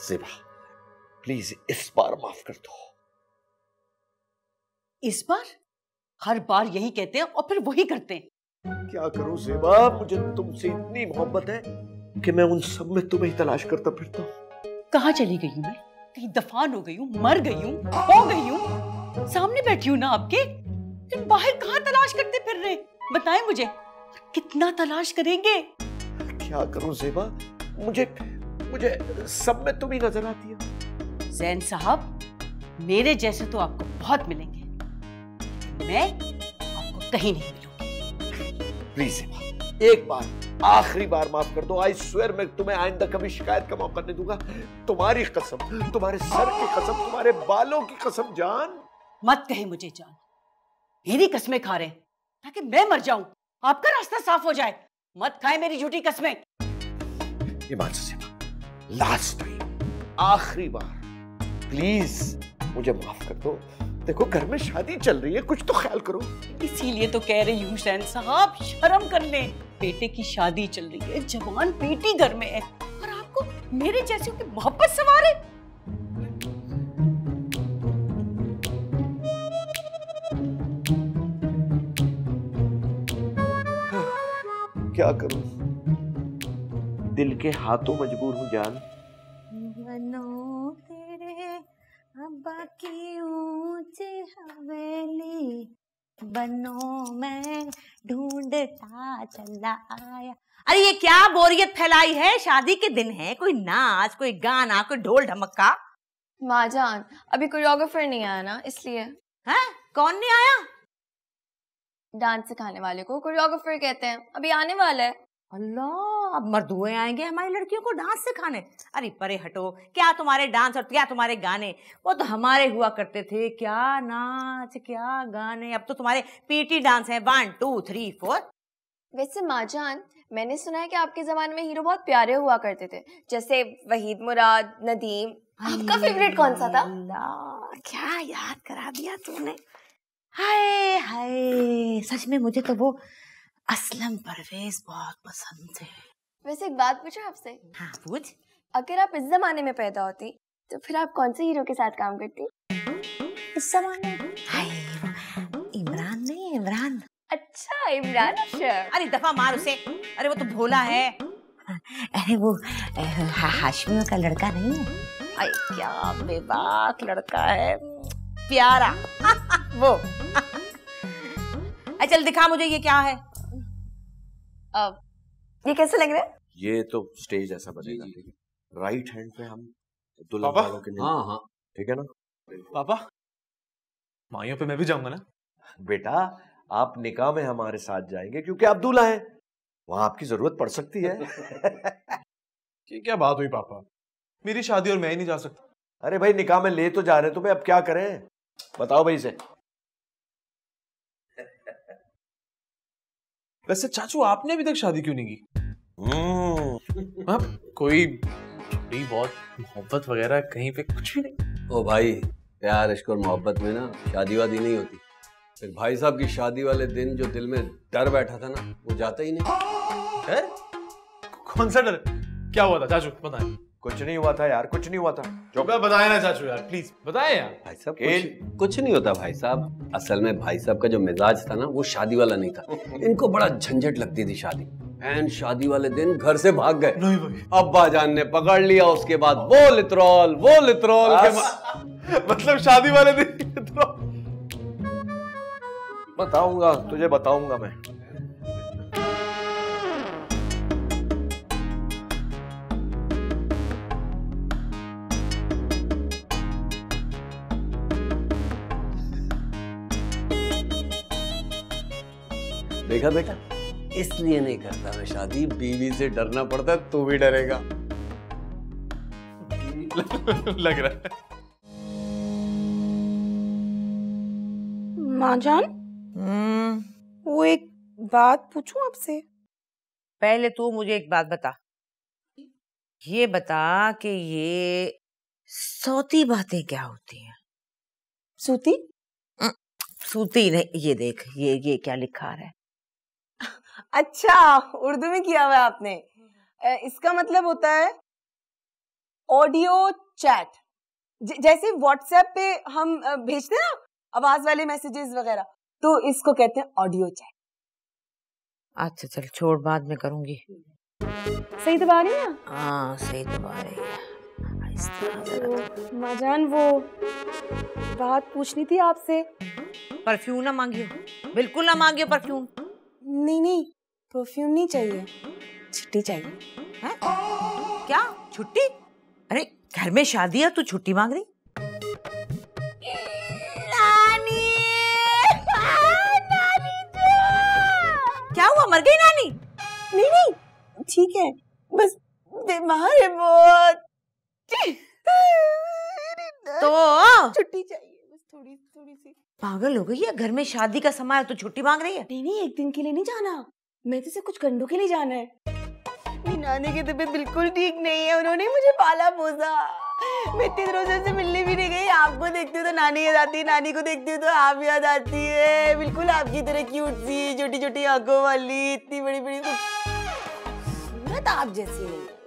ज़ेबा प्लीज इस बार माफ कर दो। इस बार? हर बार यही कहते हैं और फिर वही करते हैं। क्या करूं ज़ेबा, मुझे तुमसे इतनी मोहब्बत है कि मैं उन सब में तुम्हें ही तलाश करता फिरता हूँ। कहाँ चली गई हूँ मैं? कहीं दफन हो गई हूँ, मर गई हूँ, हो गई हूँ? सामने बैठी हूँ ना आपके। तुम बाहर कहाँ तलाश करते फिर रहे? बताएं मुझे, कितना तलाश करेंगे? क्या करूं ज़ेबा, मुझे सब में तुम ही नजर आती हो। ज़ैन साहब, मेरे जैसे तो आपको बहुत मिलेंगे, मैं आपको कहीं नहीं मिलूंगी। प्लीज एक बार, आखिरी बार माफ कर दो। आई स्वेयर मैं तुम्हें आइंदा कभी शिकायत का मौका नहीं दूंगा। तुम्हारी कसम, तुम्हारे सर की कसम, तुम्हारे बालों की कसम। जान मत कहे मुझे जान, मेरी कसमें खा रहे हैं ताकि मैं मर जाऊं, आपका रास्ता साफ हो जाए। मत खाए मेरी झूठी कसमें। ईमान से लास्ट टाइम, आखिरी बार, प्लीज मुझे माफ कर दो। देखो घर में शादी चल रही है, कुछ तो ख्याल करो। इसीलिए तो कह रही हूँ हुसैन साहब, शर्म कर ले। बेटे की शादी चल रही है, जवान बेटी घर में है, और आपको मेरे जैसे की मोहब्बत सवार है। क्या करूं, दिल के हाथों मजबूर हूं जान। बनो तेरे अब्बा की ऊंची हवेली, बनो मैं ढूंढता चला आया। अरे ये क्या बोरियत फैलाई है? शादी के दिन है, कोई नाच, कोई गाना, कोई ढोल ढमक्का। माँ जान अभी कोरियोग्राफर नहीं आया ना, इसलिए। हैं? कौन नहीं आया? डांस सिखाने वाले को कोरियोग्राफर कहते हैं, अभी आने वाला है। अल्लाह, अब मर्दुए आएंगे हमारी लड़कियों को डांस सिखाने? अरे परे हटो, क्या तुम्हारे डांस और क्या तुम्हारे गाने, वो तो हमारे हुआ करते थे। क्या नाच, क्या गाने, अब तो तुम्हारे पीटी डांस है 1 2 3 4। वैसे माँ जान मैंने सुना है कि आपके जमाने में हीरो बहुत प्यारे हुआ करते थे, जैसे वहीद मुराद, नदीम। आपका फेवरेट कौन सा था? क्या याद करा दिया तूने। हाय हाय, सच में मुझे तो वो असलम परवेज बहुत पसंद थे। वैसे एक बात पूछूं आपसे? हाँ पूछ। अगर आप इस जमाने में पैदा होती तो फिर आप कौन से हीरो के साथ काम करती? इस जमाने में? हाय, इमरान नहीं, इमरान। अच्छा इमरान अशरफ। अरे दफा मार उसे, अरे वो तो भोला है। अरे वो हाशमियों का लड़का नहीं है? अरे क्या बेबाक लड़का है, प्यारा। वो चल दिखा मुझे, ये क्या है? अब ये कैसे लग रहा है? ये तो स्टेज ऐसा बनेगा, राइट हैंड पे हम दुल्हन पापा? वालों के। हाँ हाँ ठीक है ना पापा? माइयों पे मैं भी जाऊंगा ना? बेटा आप निकाह में हमारे साथ जाएंगे क्योंकि आप दूल्हा हैं, वहां आपकी जरूरत पड़ सकती है। ये क्या बात हुई पापा, मेरी शादी और मैं ही नहीं जा सकता? अरे भाई निकाह में ले तो जा रहे हैं तुम्हें, अब क्या करें बताओ भाई से। वैसे चाचू आपने अभी तक शादी क्यों नहीं की? कोई थोड़ी बहुत मोहब्बत वगैरह कहीं पे कुछ भी नहीं? ओ भाई, प्यार इश्क और मोहब्बत में ना शादी वादी नहीं होती। फिर भाई साहब की शादी वाले दिन जो दिल में डर बैठा था ना, वो जाता ही नहीं। डर? कौन सा डर? क्या हुआ था चाचू बताएं। कुछ नहीं हुआ था यार, कुछ नहीं हुआ था। जो बताए ना चाचू यार, प्लीज बताएं यार। भाई साहब कुछ नहीं होता भाई साहब। असल में भाई साहब का जो मिजाज था ना, वो शादी वाला नहीं था। इनको बड़ा झंझट लगती थी शादी। एंड शादी वाले दिन घर से भाग गए। नहीं भाई। अब्बा जान ने पकड़ लिया, उसके बाद वो लित्रोल के मतलब शादी वाले दिन लित्रोल। बताऊंगा तुझे, बताऊंगा मैं। देखा बेटा, इसलिए नहीं करता मैं शादी, बीवी से डरना पड़ता है, तू भी डरेगा। लग रहा है। माँ जान, वो एक बात पूछूं आपसे? पहले तू मुझे एक बात बता, ये बता कि ये सौती बातें क्या होती हैं? सूती? सूती नहीं, ये देख, ये क्या लिखा है? अच्छा, उर्दू में किया हुआ है आपने। इसका मतलब होता है ऑडियो चैट, जैसे व्हाट्सएप पे हम भेजते हैं ना आवाज वाले मैसेजेस वगैरह, तो इसको कहते हैं ऑडियो चैट। अच्छा चल छोड़, बाद में करूंगी। सही दबा रही है ना? हाँ सही दबा रही है। माँ जान, वो बात पूछनी थी आपसे। परफ्यूम ना मांगियो, बिल्कुल ना मांगियो परफ्यूम। नहीं, परफ्यूम नहीं चाहिए, छुट्टी चाहिए। है? क्या छुट्टी? अरे घर में शादी है, तू छुट्टी मांग रही? ठीक है, बस बीमार है बहुत। तो छुट्टी चाहिए, बस थोड़ी थोड़ी सी। पागल हो गई है, घर में शादी का समय है तो छुट्टी मांग रही है। नहीं, एक दिन के लिए नहीं जाना, मैं तो सिर्फ कुछ घंटों के लिए जाना है। मेरी नानी की तबीयत बिल्कुल ठीक नहीं है, उन्होंने मुझे पाला पोसा। मैं इतने दिनों से मिलने भी नहीं गई। आपको देखती हूँ तो नानी याद आती है, नानी को देखती हूँ तो आप याद आती है। बिल्कुल आपकी तरह क्यूट सी, छोटी छोटी आंखों वाली, इतनी बड़ी बड़ी सूरत आप जैसी नहीं है।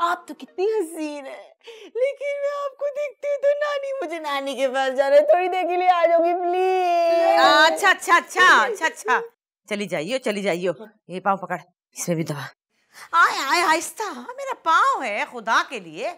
आप तो कितनी हसीन है, लेकिन मैं आपको देखती हूँ तो नानी, मुझे नानी के पास जाना है। थोड़ी देर के लिए आ जाओगी प्लीज? अच्छा अच्छा अच्छा अच्छा अच्छा, चली जाइयो चली जाइयो। ये पाँव पकड़, इसमें भी दवा। आए आए आहिस्ता, मेरा पाँव है, खुदा के लिए।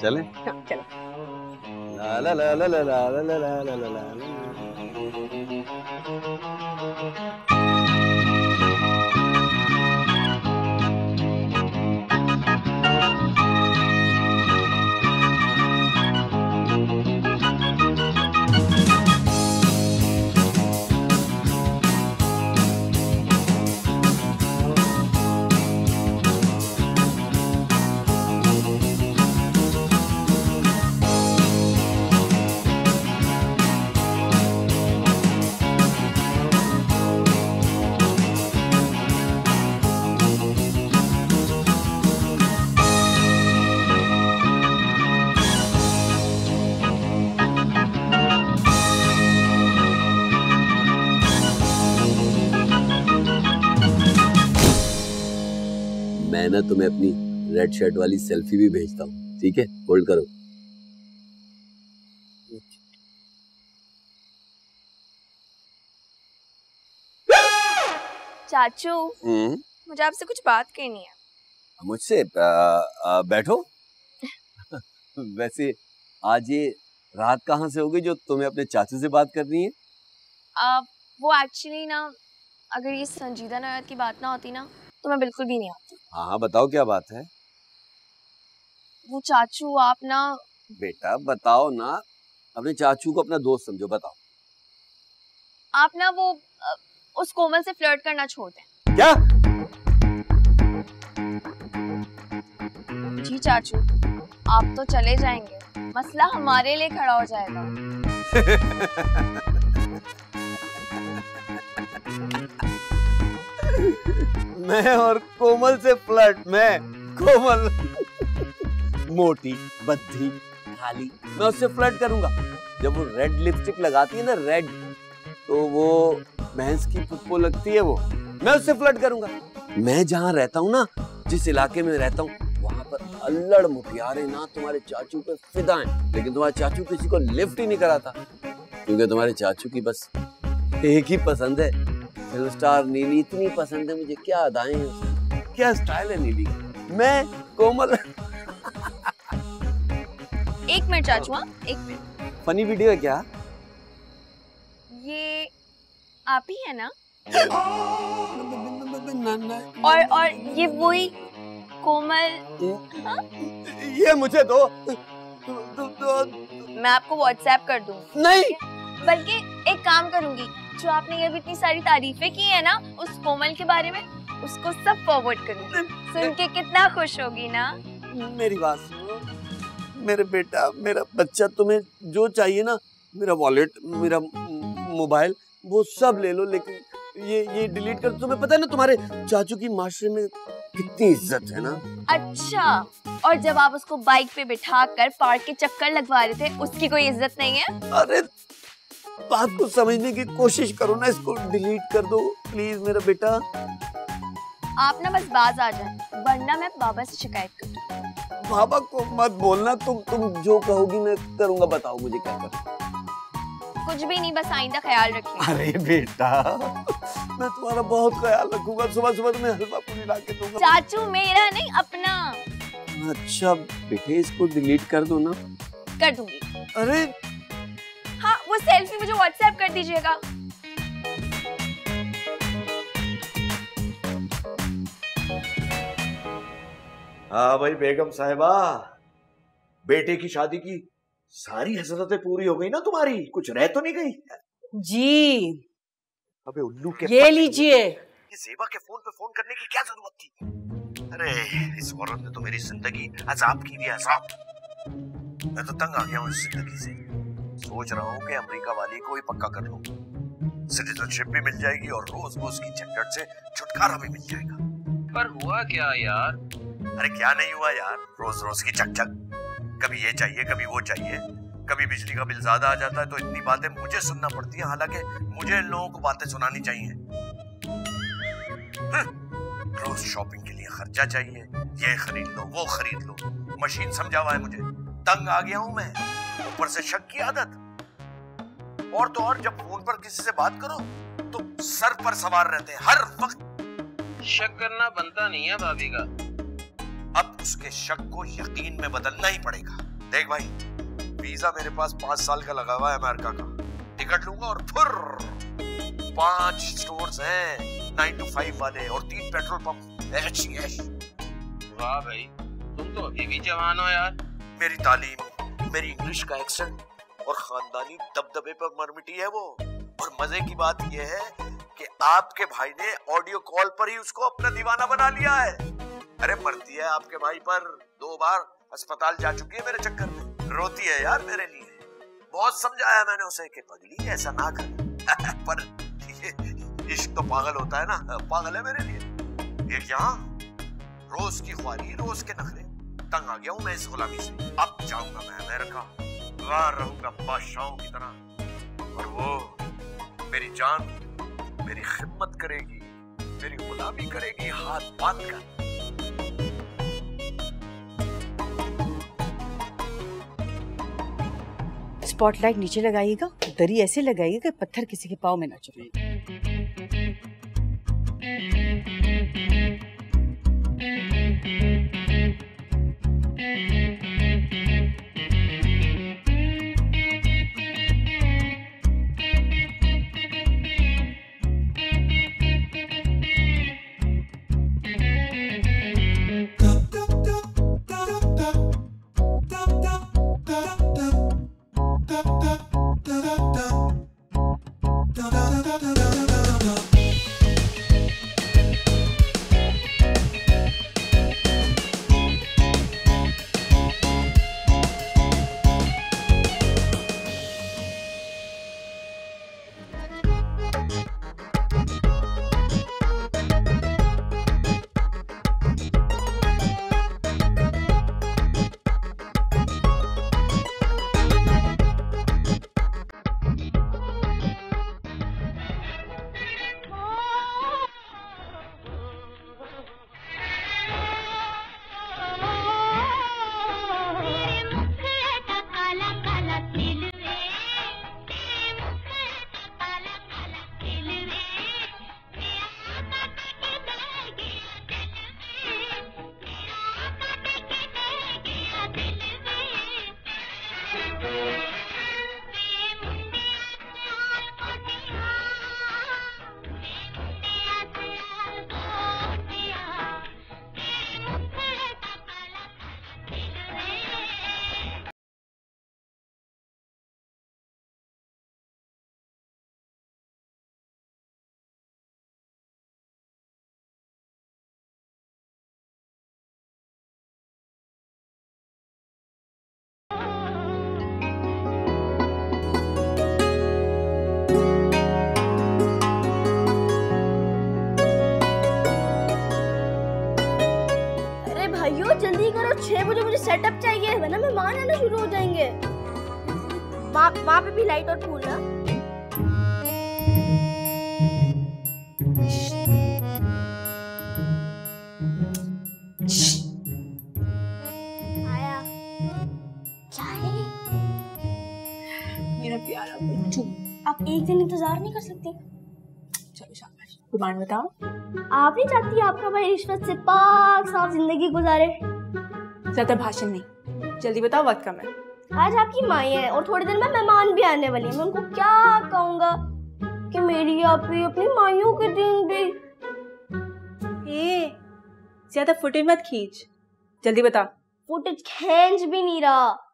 चले? चलो। ला ला ला ला ला ला ला ला ला ला ला। मैं ना तुम्हें अपनी रेड शर्ट वाली सेल्फी भी भेजता हूँ, ठीक है? होल्ड करो। चाचू, मुझे आपसे कुछ बात करनी है। मुझसे? बैठो। वैसे आज ये रात कहाँ से हो गई जो तुम्हें अपने चाचू से बात करनी है? वो एक्चुअली ना, अगर ये संजीदा नायत की बात ना होती ना तो मैं बिल्कुल भी नहीं आती। हाँ बताओ क्या बात है? वो चाचू, आप ना। बेटा बताओ ना, अपने चाचू को अपना दोस्त समझो, बताओ। आप ना वो उस कोमल से फ्लर्ट करना छोड़ दें। क्या? जी चाचू, आप तो चले जाएंगे, मसला हमारे लिए खड़ा हो जाएगा। मैं और कोमल से फ्लर्ट? मैं कोमल मोटी बद्धी काली, मैं उससे फ्लर्ट करूंगा? जब वो रेड लिपस्टिक लगाती है ना, रेड, तो वो भैंस की पुप्पो लगती है वो, मैं उससे फ्लर्ट करूंगा? मैं जहाँ रहता हूँ ना, जिस इलाके में रहता हूँ, वहाँ पर अल्लड़ मुटियारे ना तुम्हारे चाचू पे फिदा हैं, लेकिन तुम्हारे चाचू किसी को लिफ्ट ही नहीं कराता, क्योंकि तुम्हारे चाचू की बस एक ही पसंद है, फिल्म स्टार नीली। इतनी पसंद है मुझे, क्या अदाएं हैं, क्या स्टाइल है नीली। मैं कोमल। एक मिनट चाचू, हाँ एक मिनट। फनी वीडियो है क्या? ये आप ही है ना? और ये वही कोमल? हाँ? ये मुझे दो। मैं आपको व्हाट्सएप कर दूँ? नहीं, बल्कि एक काम करूंगी, जो आपने ये भी इतनी सारी तारीफें की है ना उस कोमल के बारे में, उसको सब फॉरवर्ड करूंगी। सुन के कितना खुश होगी ना। मेरी बात सुनो मेरे बेटा, मेरा बच्चा, तुम्हें जो चाहिए ना, मेरा वॉलेट, मेरा मोबाइल, वो सब ले लो, लेकिन ये डिलीट कर। तुम्हें पता है ना तुम्हारे चाचू की माशरे में कितनी इज्जत है ना। अच्छा, और जब आप उसको बाइक पे बिठा कर पार्क के चक्कर लगवा रहे थे, उसकी कोई इज्जत नहीं है? अरे बात को समझने की कोशिश करो ना, इसको डिलीट कर दो प्लीज मेरा बेटा। आप ना बस बाज आ जाए, वरना मैं बाबा से शिकायत करूँगी। बाबा को मत बोलना, तुम जो कहोगी मैं करूँगा। बताओ मुझे क्या करना। कुछ भी नहीं, बस आइंदा ख्याल रखिए। अरे बेटा मैं तुम्हारा बहुत ख्याल रखूंगा। सुबह सुबह तुम्हें हलवा पूरी ला के दूंगा। चाचू मेरा नहीं, अपना। अच्छा बेटे इसको डिलीट कर दो ना। कर दूंगी। अरे हाँ, वो सेल्फी मुझे व्हाट्सएप कर दीजिएगा। हाँ भाई बेगम साहिबा, बेटे की शादी की सारी हसरतें पूरी हो गई ना तुम्हारी? कुछ रह तो नहीं गई? जी। अबे उल्लू के ये लीजिए। ये ज़ेबा के फोन पे फोन करने की क्या जरूरत थी? अरे इस औरत ने तो मेरी जिंदगी अजाब की भी अजाब। मैं तो तंग आ गया हूँ इस जिंदगी से। सोच रहा हूँ कि अमेरिका वाली को ही पक्का कर लूं। सिटीजनशिप भी मिल जाएगी और रोज रोज की झंझट से छुटकारा भी मिल जाएगा। पर हुआ क्या यार? अरे क्या नहीं हुआ यार, रोज रोज की चकचक। कभी ये चाहिए, कभी वो चाहिए, कभी बिजली का बिल ज्यादा आ जाता है तो इतनी बातें मुझे सुनना पड़ती है, हालांकि मुझे इन लोगों को बातें सुनानी चाहिए। रोज शॉपिंग के लिए खर्चा चाहिए, ये खरीद लो वो खरीद लो, मशीन समझा हुआ है मुझे। तंग आ गया हूं मैं, ऊपर से शक की आदत। और तो और जब फोन पर किसी से बात करो तो सर पर सवार रहते हैं हर वक्त। शक करना बनता नहीं है भाभी का। अब उसके शक को यकीन में बदलना ही पड़ेगा। देख भाई, वीजा मेरे पास 5 साल का लगा हुआ है अमेरिका का। टिकट लूंगा और फिर 5 स्टोर्स हैं 9 to 5 वाले और 3 पेट्रोल पंप। ऐश ऐश। वाह भाई, तुम तो अभी भी जवान हो यार। मेरी तालीम, मेरी इंग्लिश का एक्सेंट और खानदानी दबदबे पर मरमिटी है वो। और मजे की बात यह है कि आपके भाई ने ऑडियो कॉल पर ही उसको अपना दीवाना बना लिया है। अरे मरती है आपके भाई पर, 2 बार अस्पताल जा चुकी है मेरे चक्कर में। रोती है यार मेरे लिए। बहुत समझाया मैंने उसे कि पगली ऐसा ना कर। पर ये इश्क तो पागल होता है ना, पागल है मेरे लिए। ये क्या रोज की ख्वारी, रोज के नखरे। तंग आ गया हूं मैं इस गुलामी से। अब जाऊंगा मैं अमेरिका, वहां रहूंगा बादशाहों की तरह। और वो मेरी जान मेरी खिदमत करेगी, मेरी गुलामी करेगी हाथ बांध कर। स्पॉटलाइट नीचे लगाइएगा, दरी ऐसे लगाइएगा कि पत्थर किसी के पाँव में ना चुभे। जल्दी करो, 6 बजे मुझे सेटअप चाहिए, वरना मेहमान आना शुरू हो जाएंगे। वहाँ पे भी लाइट और फूल ना। आप एक दिन इंतजार नहीं कर सकते? चलो शाबाश, डिमांड बताओ। आप नहीं चाहती आपका भाई रिश्वत से पाक साफ जिंदगी गुजारे? ज्यादा भाषण नहीं, जल्दी बताओ, वक्त कम है। आज आपकी माई है और थोड़ी देर में मेहमान भी आने वाली है। मैं उनको क्या कहूँगा कि मेरी आपकी अपनी माइयों के दिन भी। ज्यादा फुटेज मत खींच, जल्दी बता। फुटेज खींच भी नहीं रहा।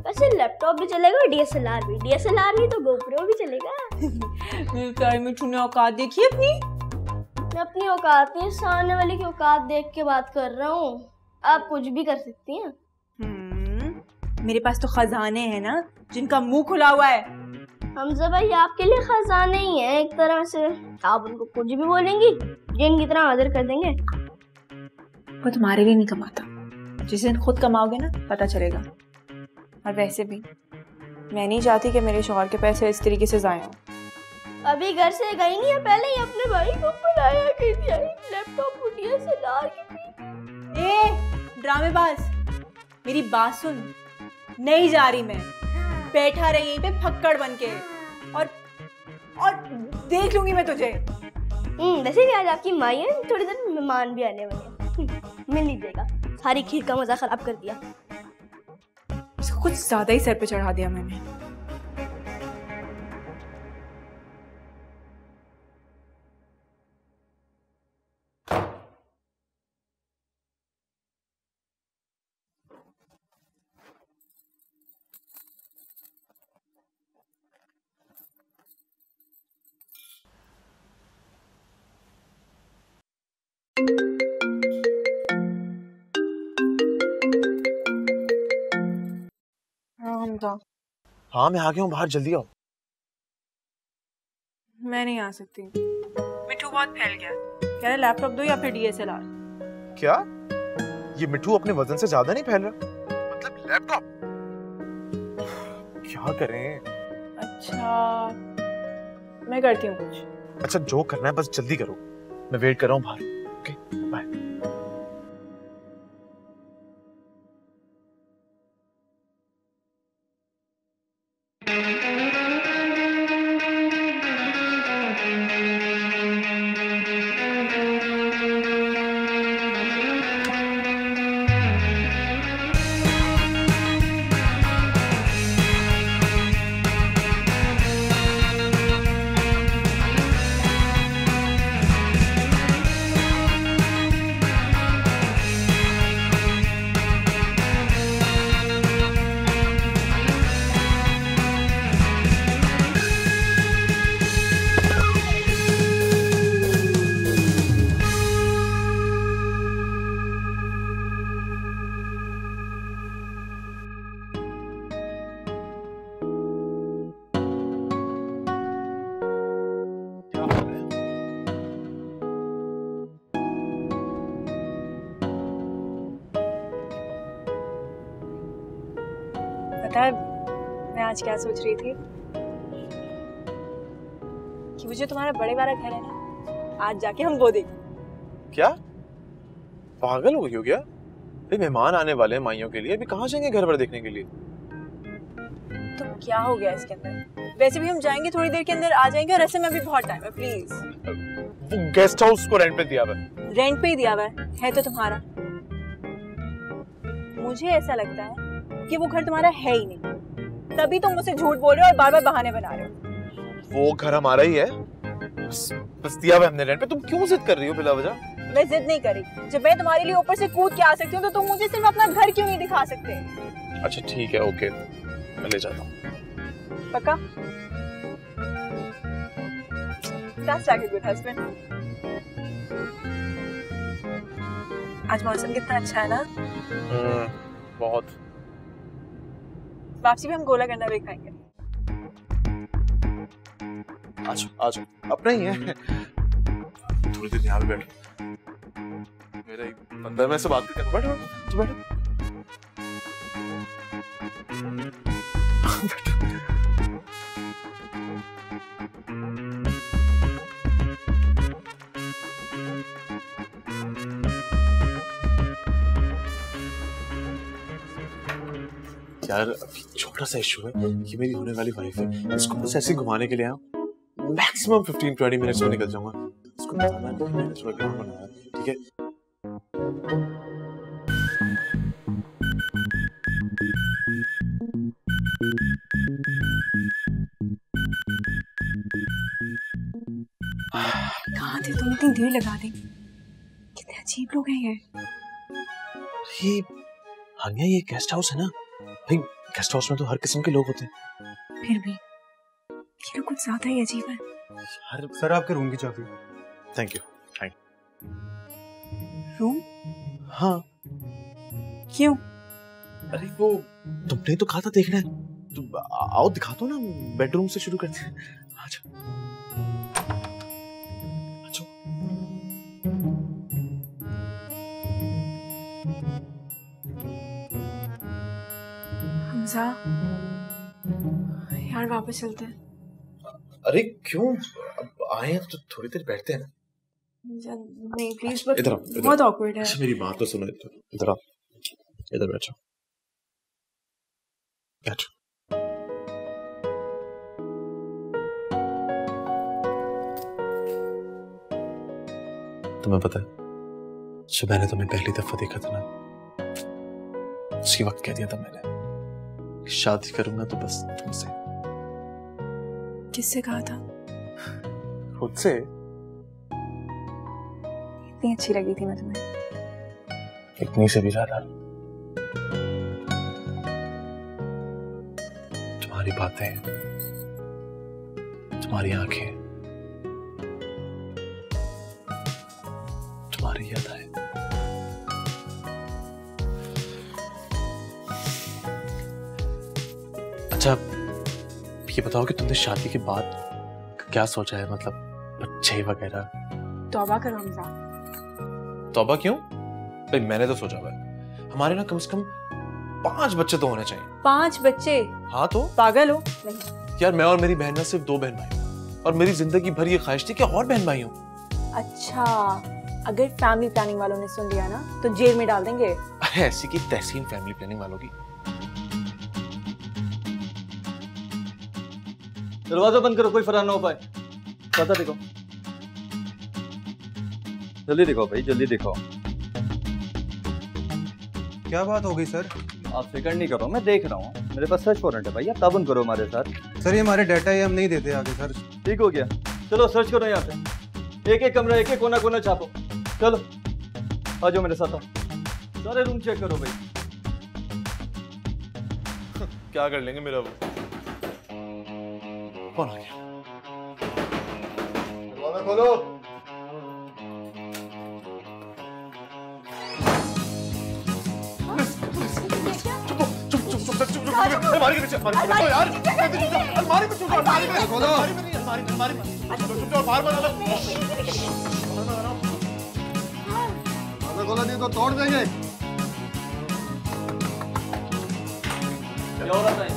वैसे लैपटॉप भी चलेगा, डीएसएलआर भी। डीएसएलआर नहीं तो गोप्रो भी चलेगा। मिठू ने औकात देखी अपनी? मैं अपनी औकात नहीं, सामने वाले की औकात देख के बात कर रहा हूँ। आप कुछ भी कर सकती हैं। मेरे पास तो खजाने हैं ना, जिनका मुंह खुला हुआ है। हमजा भाई आपके लिए खजाने ही हैं एक तरह से। आप उनको कुछ भी बोलेंगी, जिन की तरह हाजिर कर देंगे। वो तुम्हारे लिए नहीं कमाता, जिस दिन खुद कमाओगे ना पता चलेगा। और वैसे भी मैं नहीं चाहती कि मेरे शौहर के पैसे इस तरीके से जाया हो। अभी घर से गई नहीं है, पहले ही अपने भाई को बुलाया कि लैपटॉप को डीएसएलआर की। ड्रामेबाज, मेरी बात सुन, नहीं जा रही मैं। बैठा रही यहीं पे फक्कड़ बन के, और देख लूंगी मैं तुझे। वैसे भी आज आपकी माई है, थोड़ी देर मेहमान भी आने वाले हैं। मिल लीजिएगा। सारी खीर का मजा खराब कर दिया। इसको कुछ ज्यादा ही सर पे चढ़ा दिया मैंने। हाँ मैं आ गया हूँ बाहर, जल्दी आओ। मैं नहीं आ सकती, मिठू बहुत फैल गया। कह रहा लैपटॉप दो या फिर डीएसएलआर। क्या ये मिठू अपने वजन से ज्यादा नहीं फैल रहा? मतलब लैपटॉप क्या करें? अच्छा मैं करती हूँ कुछ। अच्छा जो करना है बस जल्दी करो, मैं वेट कर रहा हूँ बाहर। Okay bye. पता है मैं आज क्या सोच रही थी कि वो जो तुम्हारा बड़े वाला घर है ना, आज जाके हम वो देखें। क्या पागल हो गई हो क्या? भाई मेहमान आने वाले हैं माइयों के लिए, अभी कहाँ जाएंगे घर पर देखने के लिए? तो क्या हो गया इसके अंदर? वैसे भी हम जाएंगे थोड़ी देर के अंदर आ जाएंगे, और ऐसे में भी बहुत टाइम है। प्लीज वो गेस्ट हाउस को रेंट पे दिया हुआ है। रेंट पे ही दिया हुआ है तो तुम्हारा। मुझे ऐसा लगता है कि वो घर तुम्हारा है ही नहीं, तभी तुम मुझसे झूठ बोल रहे हो और बार बार बहाने बना रहे हो। वो घर हमारा ही है, बस दिया हुआ हमने रेंट पे। तुम क्यों जिद कर रही हो बिला वजह? मैं जिद नहीं करी। जब मैं तुम्हारे लिए ऊपर से कूद के आ सकती हूँ तो तुम मुझे सिर्फ अपना घर क्यों नहीं दिखा सकते? अच्छा ठीक है, ओके मैं ले जाता हूँ। पक्का? That's like a good husband. आज मौसम कितना अच्छा है ना? बहुत। वापसी भी हम गोला गंडा भी खाएंगे। आज आज अपना ही है। थोड़ी देर यहाँ पे बैठो, मेरा एक बंदा, मैं से बात करके बैठो बैठो। यार अभी छोटा सा इशू है, ये मेरी होने वाली वाइफ है, इसको बस ऐसे घुमाने के लिए आया हूँ। मैक्सिमम 15-20 मिनट्स में निकल जाऊंगा। उसको बताना नहीं कि मैंने थोड़ा प्लान बनाया, ठीक है? कहाँ थे तुम? इतनी देर लगा दी। कितने अजीब लोग हैं ये। ये हानिया, ये गेस्ट हाउस है ना भाई, गेस्ट हाउस में तो हर किस्म के लोग होते हैं। फिर भी ये लोग कुछ ज्यादा ही अजीब है। सर आपके रूम की चाबी। Thank you. रूम? हाँ। क्यों? अरे वो तुमने तो कहा था देखना है, तो आओ दिखा दो ना। बेडरूम से शुरू करते हैं। अच्छा हमजा, यार वापस चलते हैं। अरे क्यों? अब आए हैं तो थोड़ी देर बैठते हैं ना। नहीं प्लीज, इधर आओ, बहुत ऑकवर्ड है। अच्छा मेरी बात तो सुनो, इधर आओ, इधर बैठो, बैठो। तुम्हें पता है, जब मैंने तुम्हें पहली दफा देखा था ना, उसी वक्त कह दिया था मैंने, शादी करूंगा तो बस तुमसे। किससे कहा था? खुद से। इतनी अच्छी लगी थी मैं तुम्हें। इतनी से भी ज्यादा। तुम्हारी बातें, तुम्हारी आंखें, तुम्हारी यादें। अच्छा ये बताओ कि तुमने शादी के बाद क्या सोचा है, मतलब बच्चे वगैरह? तौबा करो हमजा। तौबा क्यों भाई? मैंने तो सोचा हुआ है हमारे ना कम से कम 5 बच्चे तो होने चाहिए। 5 बच्चे? हाँ तो पागल हो? नहीं यार, मैं और मेरी बहन ना सिर्फ 2 बहन भाई, और मेरी जिंदगी भर ये ख्वाहिश थी कि और बहन भाई हो। अच्छा, अगर फैमिली प्लानिंग वालों ने सुन लिया ना तो जेल में डाल देंगे। ऐसी की तहसीन फैमिली प्लानिंग वालों की। दरवाजा बंद करो, कोई फरार ना हो पाए। पता देखो, जल्दी दिखाओ भाई, जल्दी दिखाओ। क्या बात हो गई सर? आप फिक्र नहीं करो, मैं देख रहा हूँ। मेरे पास सर्च वारंट है भाई, आप ताबन करो हमारे साथ। सर ये हमारे डाटा है, हम नहीं देते आगे सर। ठीक हो गया, चलो सर्च करो यहाँ पे। एक एक कमरा, एक एक कोना कोना छापो। चलो आ जाओ मेरे साथ, आओ। सारे रूम चेक करो भाई। क्या कर लेंगे मेरा वो? कौन आ गया? दरवाजा खोलो। अलमारी के पीछे, यार अलमारी में छुपो, अलमारी में खोलो, अलमारी में छुपो, बाहर मत आना। खोलो नहीं तो तोड़ देंगे। क्या हो रहा है?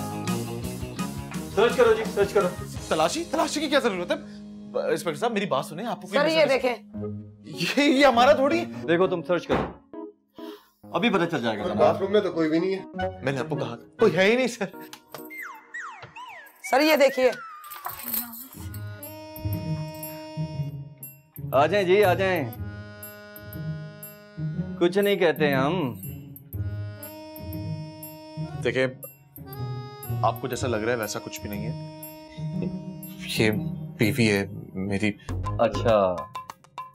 सर्च करो जी, सर्च करो। तलाशी की क्या जरूरत है? इंस्पेक्टर साहब मेरी बात सुने, आपको सर ये देखें, ये हमारा थोड़ी। देखो तुम सर्च करो, अभी पता चल जाएगा। बाथरूम में तो कोई भी नहीं है। मैंने आपको कहा कोई है ही नहीं सर। सर ये देखिए। आ जाएं जी, आ जाएं। कुछ नहीं कहते हम। देखिए, आपको जैसा लग रहा है वैसा कुछ भी नहीं है। ये बीवी है मेरी। अच्छा,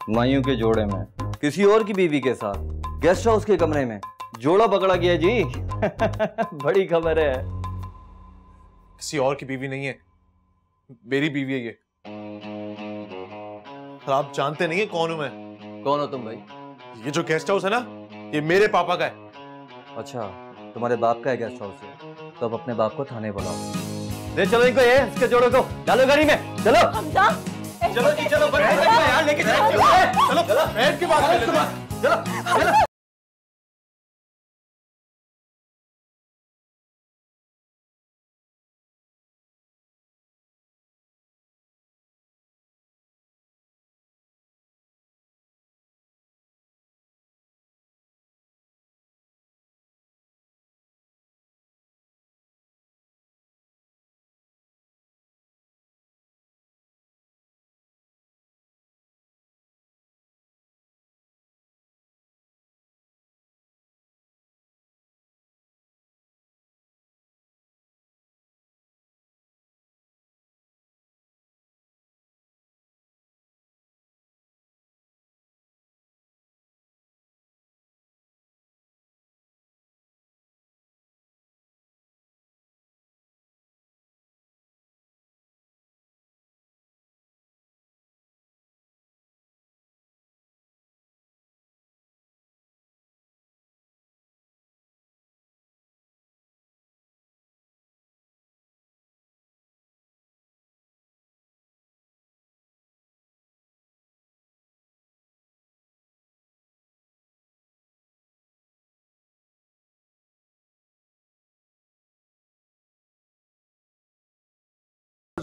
मायूं के जोड़े में किसी और की बीवी के साथ गेस्ट हाउस के कमरे में जोड़ा पकड़ा गया जी। बड़ी खबर है। किसी और की बीवी नहीं है, मेरी बीवी है ये। और आप जानते नहीं है कौन हूं मैं। कौन हो तुम भाई? ये जो गेस्ट हाउस है ना, ये मेरे पापा का है। अच्छा, तुम्हारे बाप का है गेस्ट हाउस है, तो अब अपने बाप को थाने बुलाओ। ले चलो इनको, ये इसके जोड़ों को डालो गाड़ी में। चलो हमजा, चलो जी, चलो यार, लेके चलो, बैठ के बात कर लेते हैं। चलो।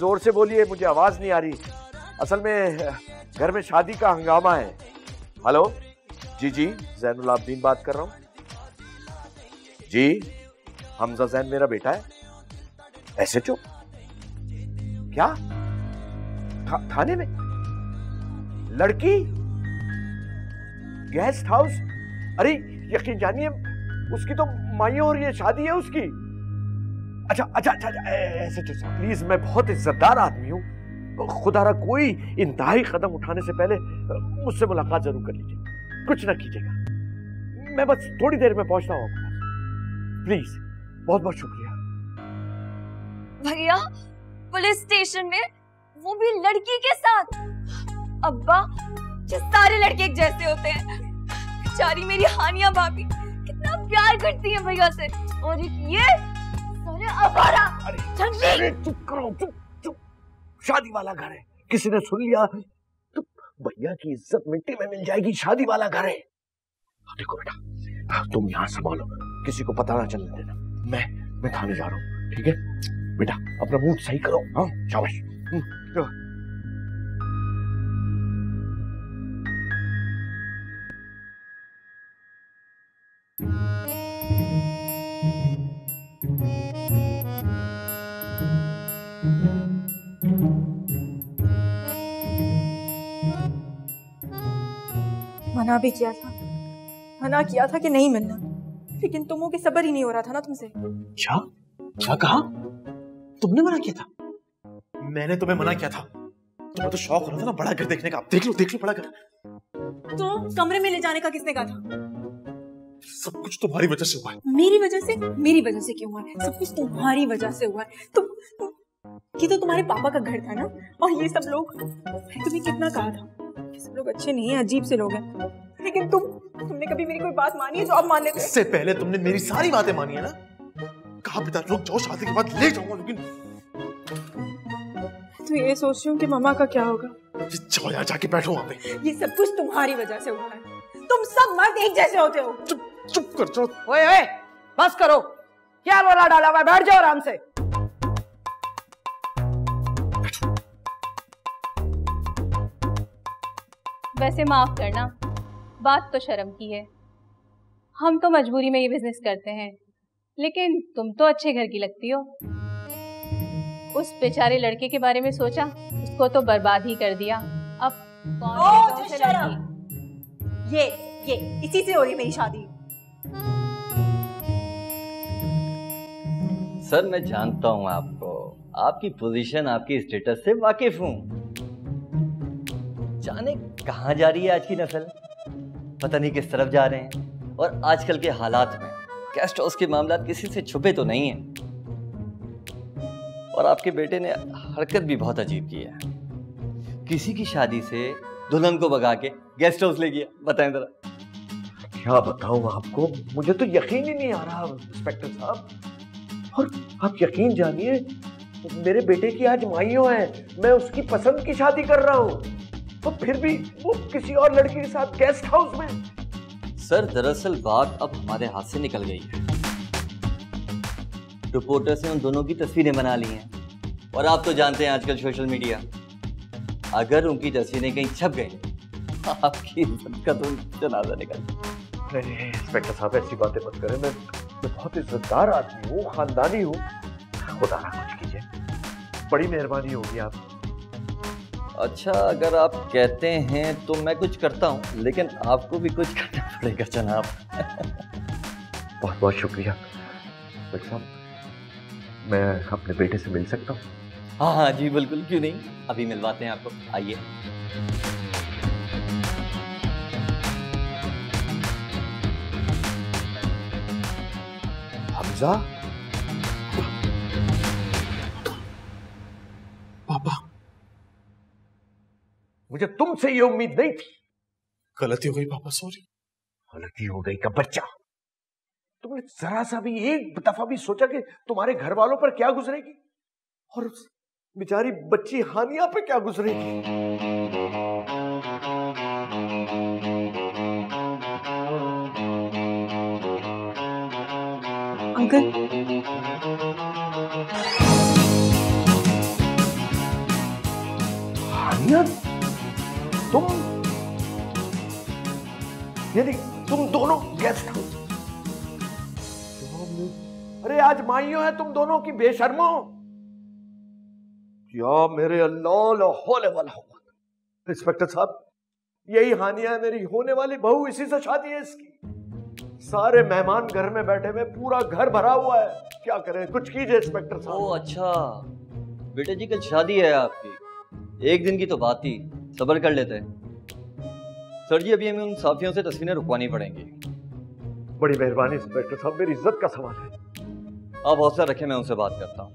जोर से बोलिए, मुझे आवाज नहीं आ रही। असल में घर में शादी का हंगामा है। हेलो जी जी, जैनुल आबदीन बात कर रहा हूँ जी। हमजा जैन मेरा बेटा है। SHO क्या? थाने में लड़की गेस्ट हाउस? अरे यकीन जानिए उसकी तो माइयों और ये शादी है उसकी। अच्छा अच्छा अच्छा, SHO साहब प्लीज, मैं बहुत इज्जतदार आदमी हूँ, खुदारा कोई इंतहाई कदम उठाने से पहले मुझसे मुलाकात जरूर कर लीजिए, कुछ ना कीजिएगा। मैं बस थोड़ी देर में पहुंचता हूँ, प्लीज। बहुत बहुत शुक्रिया। भैया पुलिस स्टेशन में, वो भी लड़की के साथ। अब्बा, ये सारे लड़के एक जैसे होते हैं। बेचारी मेरी हानिया भाभी कितना प्यार करती है भैया से, और एक ये सारे आवारा। अरे चुप करो, चुप चुप। शादी वाला घर है, किसी ने सुन लिया तो भैया की इज्जत मिट्टी में मिल जाएगी। शादी वाला घर है। देखो बेटा, तुम यहाँ संभालो, किसी को पता ना चलने देना। मैं थाने जा रहा हूँ, ठीक है बेटा? अपना मूड सही करो। हाँ शाबाश। मना भी किया था, मना किया था कि नहीं मिलना, लेकिन तुमों के सब्र ही नहीं हो रहा था ना तुमसे। क्या क्या कहा? तुमने मना किया था? मैंने तुम्हें मना किया था? तुम्हें तो शौक हो रहा था ना बड़ा घर देखने का। देख लो बड़ा घर। तो कमरे में ले जाने का किसने कहा था? सब कुछ तुम्हारी वजह से हुआ है। मेरी वजह से? मेरी वजह से क्यों हुआ है? सब कुछ तुम्हारी वजह से हुआ है। ये तो तुम्हारे पापा का घर था ना, और ये सब लोग, तुम्हें कितना कहा था कि सब लोग अच्छे नहीं हैं, अजीब से लोग हैं, लेकिन तुमने कभी मेरी कोई बात मानी है जो अब मान लेते? इससे पहले तुमने मेरी सारी बातें मानी है ना। कहा बेटा रुक जाओ, शादी के बाद ले जाऊंगा, लेकिन तो ये सोच रही हूँ कि मामा का क्या होगा। जाओ यार, जाके बैठो वहां पे। ये सब कुछ तुम्हारी वजह से हुआ है। तुम सब मर्द एक जैसे होते हो। चुप कर जाओ। ओए बस करो, क्या रोला डाला हुआ? बैठ जाओ आराम से। वैसे माफ करना, बात तो शर्म की है। हम तो मजबूरी में ये बिजनेस करते हैं, लेकिन तुम तो अच्छे घर की लगती हो। उस बेचारे लड़के के बारे में सोचा, उसको तो बर्बाद ही कर दिया। अब कौन से लड़की? ये इसी से हो रही मेरी शादी। सर मैं जानता हूं आपको, आपकी पोजीशन, आपकी स्टेटस से वाकिफ हूं। जाने कहां जा रही है आज की नस्ल, पता नहीं किस तरफ जा रहे हैं। और आजकल के हालात में गेस्ट हाउस के मामला किसी से छुपे तो नहीं है। और आपके बेटे ने हरकत भी बहुत अजीब की है, किसी की शादी से दुल्हन को भगा के गेस्ट हाउस ले गया। बताएं जरा। क्या बताऊं आपको, मुझे तो यकीन ही नहीं आ रहा इंस्पेक्टर साहब। और आप यकीन जानिए, मेरे बेटे की आज माइयों है, मैं उसकी पसंद की शादी कर रहा हूँ, तो फिर भी वो किसी और लड़की के साथ गेस्ट हाउस में। सर दरअसल बात अब हमारे हाथ से निकल गई है। रिपोर्टर्स ने उन दोनों की तस्वीरें बना ली हैं, और आप तो जानते हैं आजकल सोशल मीडिया, अगर उनकी तस्वीरें कहीं छप गई, आपकी इज्जत का तो जनाजा निकल। नहीं इंस्पेक्टर साहब, ऐसी बातें मत करें। मैं बहुत इज्जतदार आदमी हूँ, खानदानी हूँ। खुदा ना कुछ कीजिए, बड़ी मेहरबानी होगी आपकी। अच्छा अगर आप कहते हैं तो मैं कुछ करता हूँ, लेकिन आपको भी कुछ करना पड़ेगा जनाब। बहुत बहुत शुक्रिया डॉक्टर साहब। मैं अपने बेटे से मिल सकता हूँ? हाँ हाँ जी बिल्कुल, क्यों नहीं, अभी मिलवाते हैं आपको, आइए। हमजा, पापा, मुझे तुमसे ये उम्मीद नहीं थी। गलती हो गई पापा, सॉरी। गलती हो गई का बच्चा, तुमने जरा सा भी एक दफा भी सोचा कि तुम्हारे घर वालों पर क्या गुजरेगी, और उस बेचारी बच्ची हानिया पे क्या गुजरेगी? अंकल हानिया, तुम यानी तुम दोनों गेस्ट हाउस? अरे आज माइयों है तुम दोनों की बेशर्मो। क्या मेरे अल्लाह ला हौला वला कुव्वत। इंस्पेक्टर साहब, यही हानिया है मेरी होने वाली बहू, इसी से शादी है इसकी। सारे मेहमान घर में बैठे हुए, पूरा घर भरा हुआ है, क्या करें, कुछ कीजिए इंस्पेक्टर साहब। ओ अच्छा, बेटे जी कल शादी है आपकी, एक दिन की तो बात थी, सब्र कर लेते हैं। सर जी अभी हमें उन साफियों से तस्वीरें रुकवानी पड़ेंगी। बड़ी मेहरबानी इंस्पेक्टर साहब, मेरी इज्जत का सवाल है। आप हौसला रखें, मैं उनसे बात करता हूँ।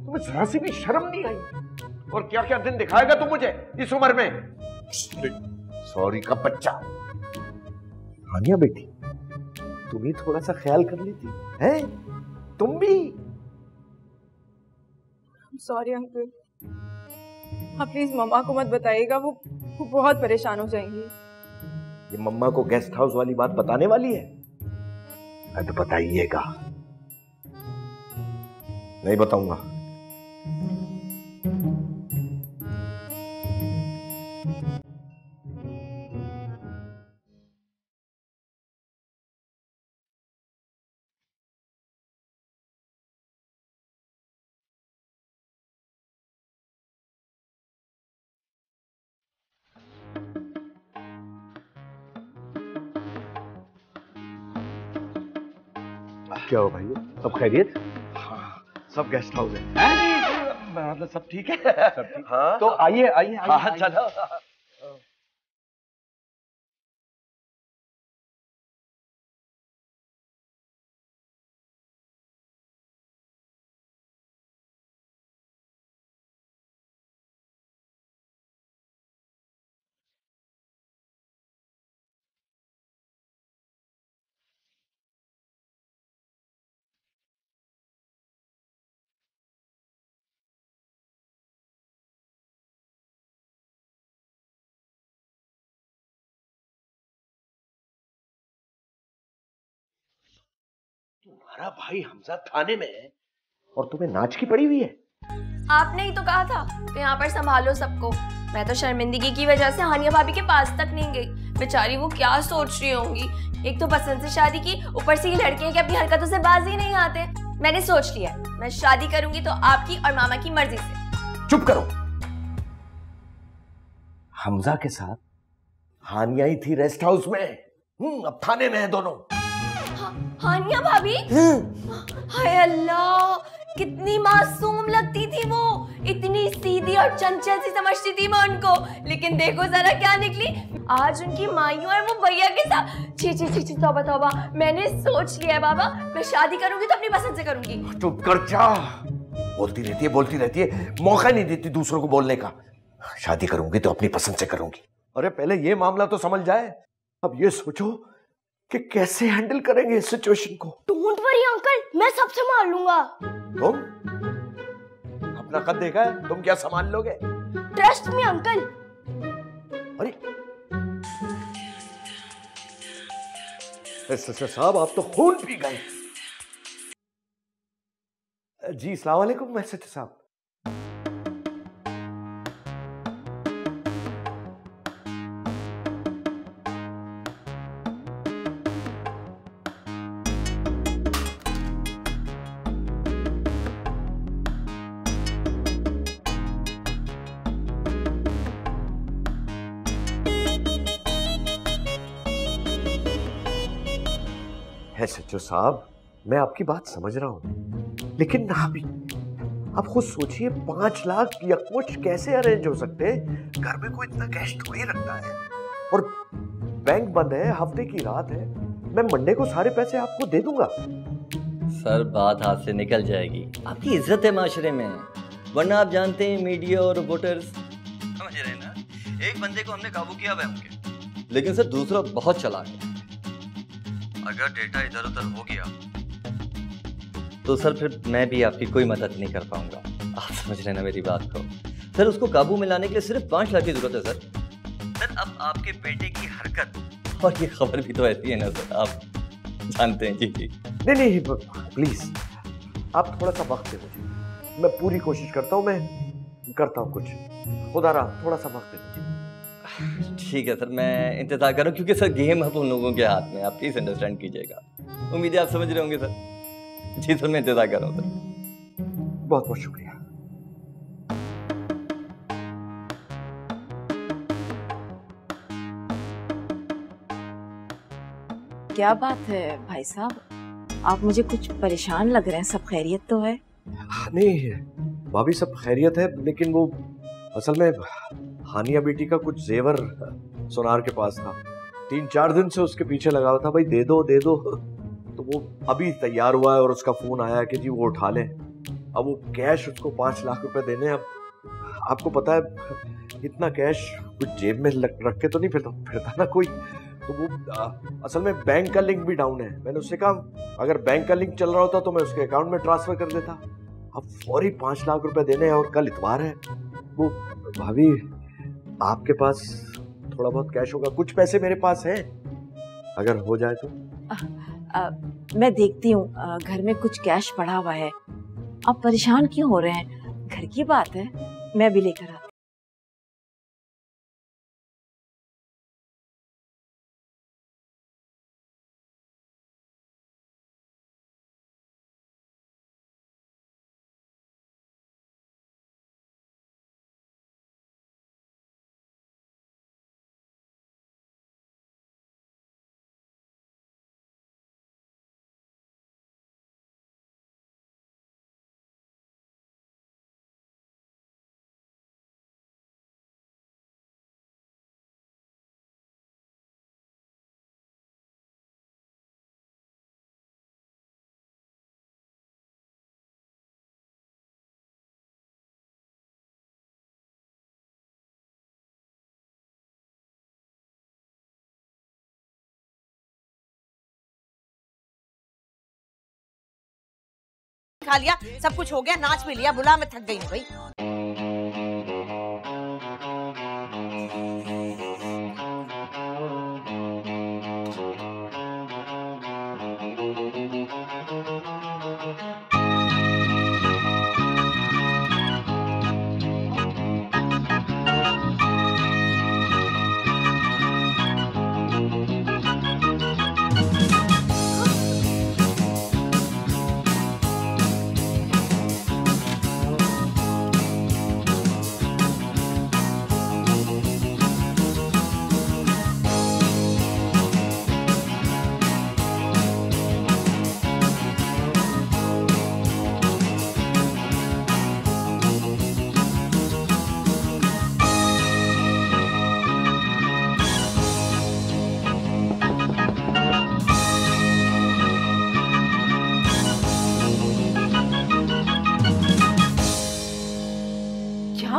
तुम्हें जरा सी भी शर्म नहीं आई? और क्या क्या दिन दिखाएगा तू मुझे इस उम्र में? सॉरी का बच्चा। हानिया बेटी, तुम ही थोड़ा सा ख्याल कर लेती है, तुम भी। सॉरी अंकल, आप प्लीज मम्मा को मत बताइएगा, वो बहुत परेशान हो जाएंगी। ये मम्मा को गेस्ट हाउस वाली बात बताने वाली है? मैं तो बताइएगा। नहीं बताऊंगा। क्या हो भाई, सब खैरियत? हाँ, सब गेस्ट हाउस है। मतलब सब ठीक है? सब ठीक। हाँ, तो आइए आइए। हाँ चलो। तुम्हारा भाई हमजा थाने में है और तुम्हें नाच की पड़ी हुई है। आपने ही तो कहा था कि यहाँ पर संभालो सबको। मैं तो शर्मिंदगी की वजह से हानिया भाभी के पास तक नहीं गई। बेचारी वो क्या सोच रही होंगी। एक तो पसंद से शादी की, ऊपर से ये लड़के के अपनी हरकतों से बाज ही नहीं आते। मैंने सोच लिया, मैं शादी करूंगी तो आपकी और मामा की मर्जी से। चुप करो। हमजा के साथ हानिया ही थी रेस्ट हाउस में। अब थाने में है दोनों। हानिया भाभी? हाय अल्लाह, कितनी मासूम लगती थी वो, इतनी सीधी और चंचल सी समझती थी मैं उनको, लेकिन देखो जरा क्या निकली आज उनकी माइयों और वो भैया के साथ। छी छी छी छी, तौबा तौबा। मैंने सोच लिया है बाबा, मैं शादी करूंगी तो अपनी पसंद से करूंगी। चुप कर जा, बोलती रहती है, मौका नहीं देती दूसरों को बोलने का। शादी करूंगी तो अपनी पसंद से करूंगी। अरे पहले ये मामला तो समझ जाए, अब ये सोचो कि कैसे हैंडल करेंगे इस सिचुएशन को। डोंट वरी अंकल, मैं सब संभाल लूंगा। तुम अपना कद देखा है, तुम क्या संभाल लोगे? Trust me uncle. अरे सर साहब, आप तो खून पी गए। जी अस्सलाम वालेकुम मैसेज साहब। सच्चो साहब, मैं आपकी बात समझ रहा हूं, लेकिन आप खुद सोचिए 5 लाख या कुछ कैसे अरेंज हो सकते हैं? घर में कोई इतना कैश थोड़ी रखता है, और बैंक बंद है, हफ्ते की रात है। मैं मंडे को सारे पैसे आपको दे दूंगा। सर बात हाथ से निकल जाएगी, आपकी इज्जत है माशरे में, वरना आप जानते हैं मीडिया और वोटर्स, समझ रहे हैं ना। एक बंदे को हमने काबू किया है उनके, लेकिन सर दूसरा बहुत चालाक है। अगर डेटा इधर उधर हो गया तो सर फिर मैं भी आपकी कोई मदद नहीं कर पाऊंगा। आप समझ रहे ना मेरी बात को। सर उसको काबू में लाने के लिए सिर्फ 5 लाख की जरूरत है सर। अब आपके बेटे की हरकत, और ये खबर भी तो ऐसी है ना सर, आप जानते हैं। जी जी नहीं प्लीज, आप थोड़ा सा वक्त दे मुझे, मैं पूरी कोशिश करता हूँ। मैं करता हूँ कुछ। खुदा रहा, थोड़ा सा वक्त दे। ठीक है सर, मैं इंतजार करूँ क्योंकि सर गेम अब उन लोगों के हाथ में, आप प्लीज अंडरस्टैंड कीजिएगा। उम्मीद है आप समझ रहे होंगे सर। जी सर, मैं इंतजार कर रहा हूँ सर। बहुत बहुत शुक्रिया। क्या बात है भाई साहब, आप मुझे कुछ परेशान लग रहे हैं। सब खैरियत तो है? नहीं भाभी, सब खैरियत है, लेकिन वो असल में हानिया बेटी का कुछ जेवर सोनार के पास था। 3-4 दिन से उसके पीछे लगा हुआ था, भाई दे दो दे दो। तो वो अभी तैयार हुआ है और उसका फोन आया कि जी वो उठा लें। अब वो कैश उसको 5 लाख रुपए देने। अब आपको पता है इतना कैश कुछ जेब में रख के तो नहीं फिरता ना कोई। तो वो असल में बैंक का लिंक भी डाउन है। मैंने उससे कहा अगर बैंक का लिंक चल रहा होता तो मैं उसके अकाउंट में ट्रांसफर कर देता। अब फौरी 5 लाख रुपए देने हैं और कल इतवार है। वो भाभी, आपके पास थोड़ा बहुत कैश होगा? कुछ पैसे मेरे पास हैं, अगर हो जाए तो। मैं देखती हूँ, घर में कुछ कैश पड़ा हुआ है। आप परेशान क्यों हो रहे हैं? घर की बात है, मैं भी लेकर आती। खा लिया, सब कुछ हो गया, नाच भी लिया, बुला, मैं थक गई हूँ भाई।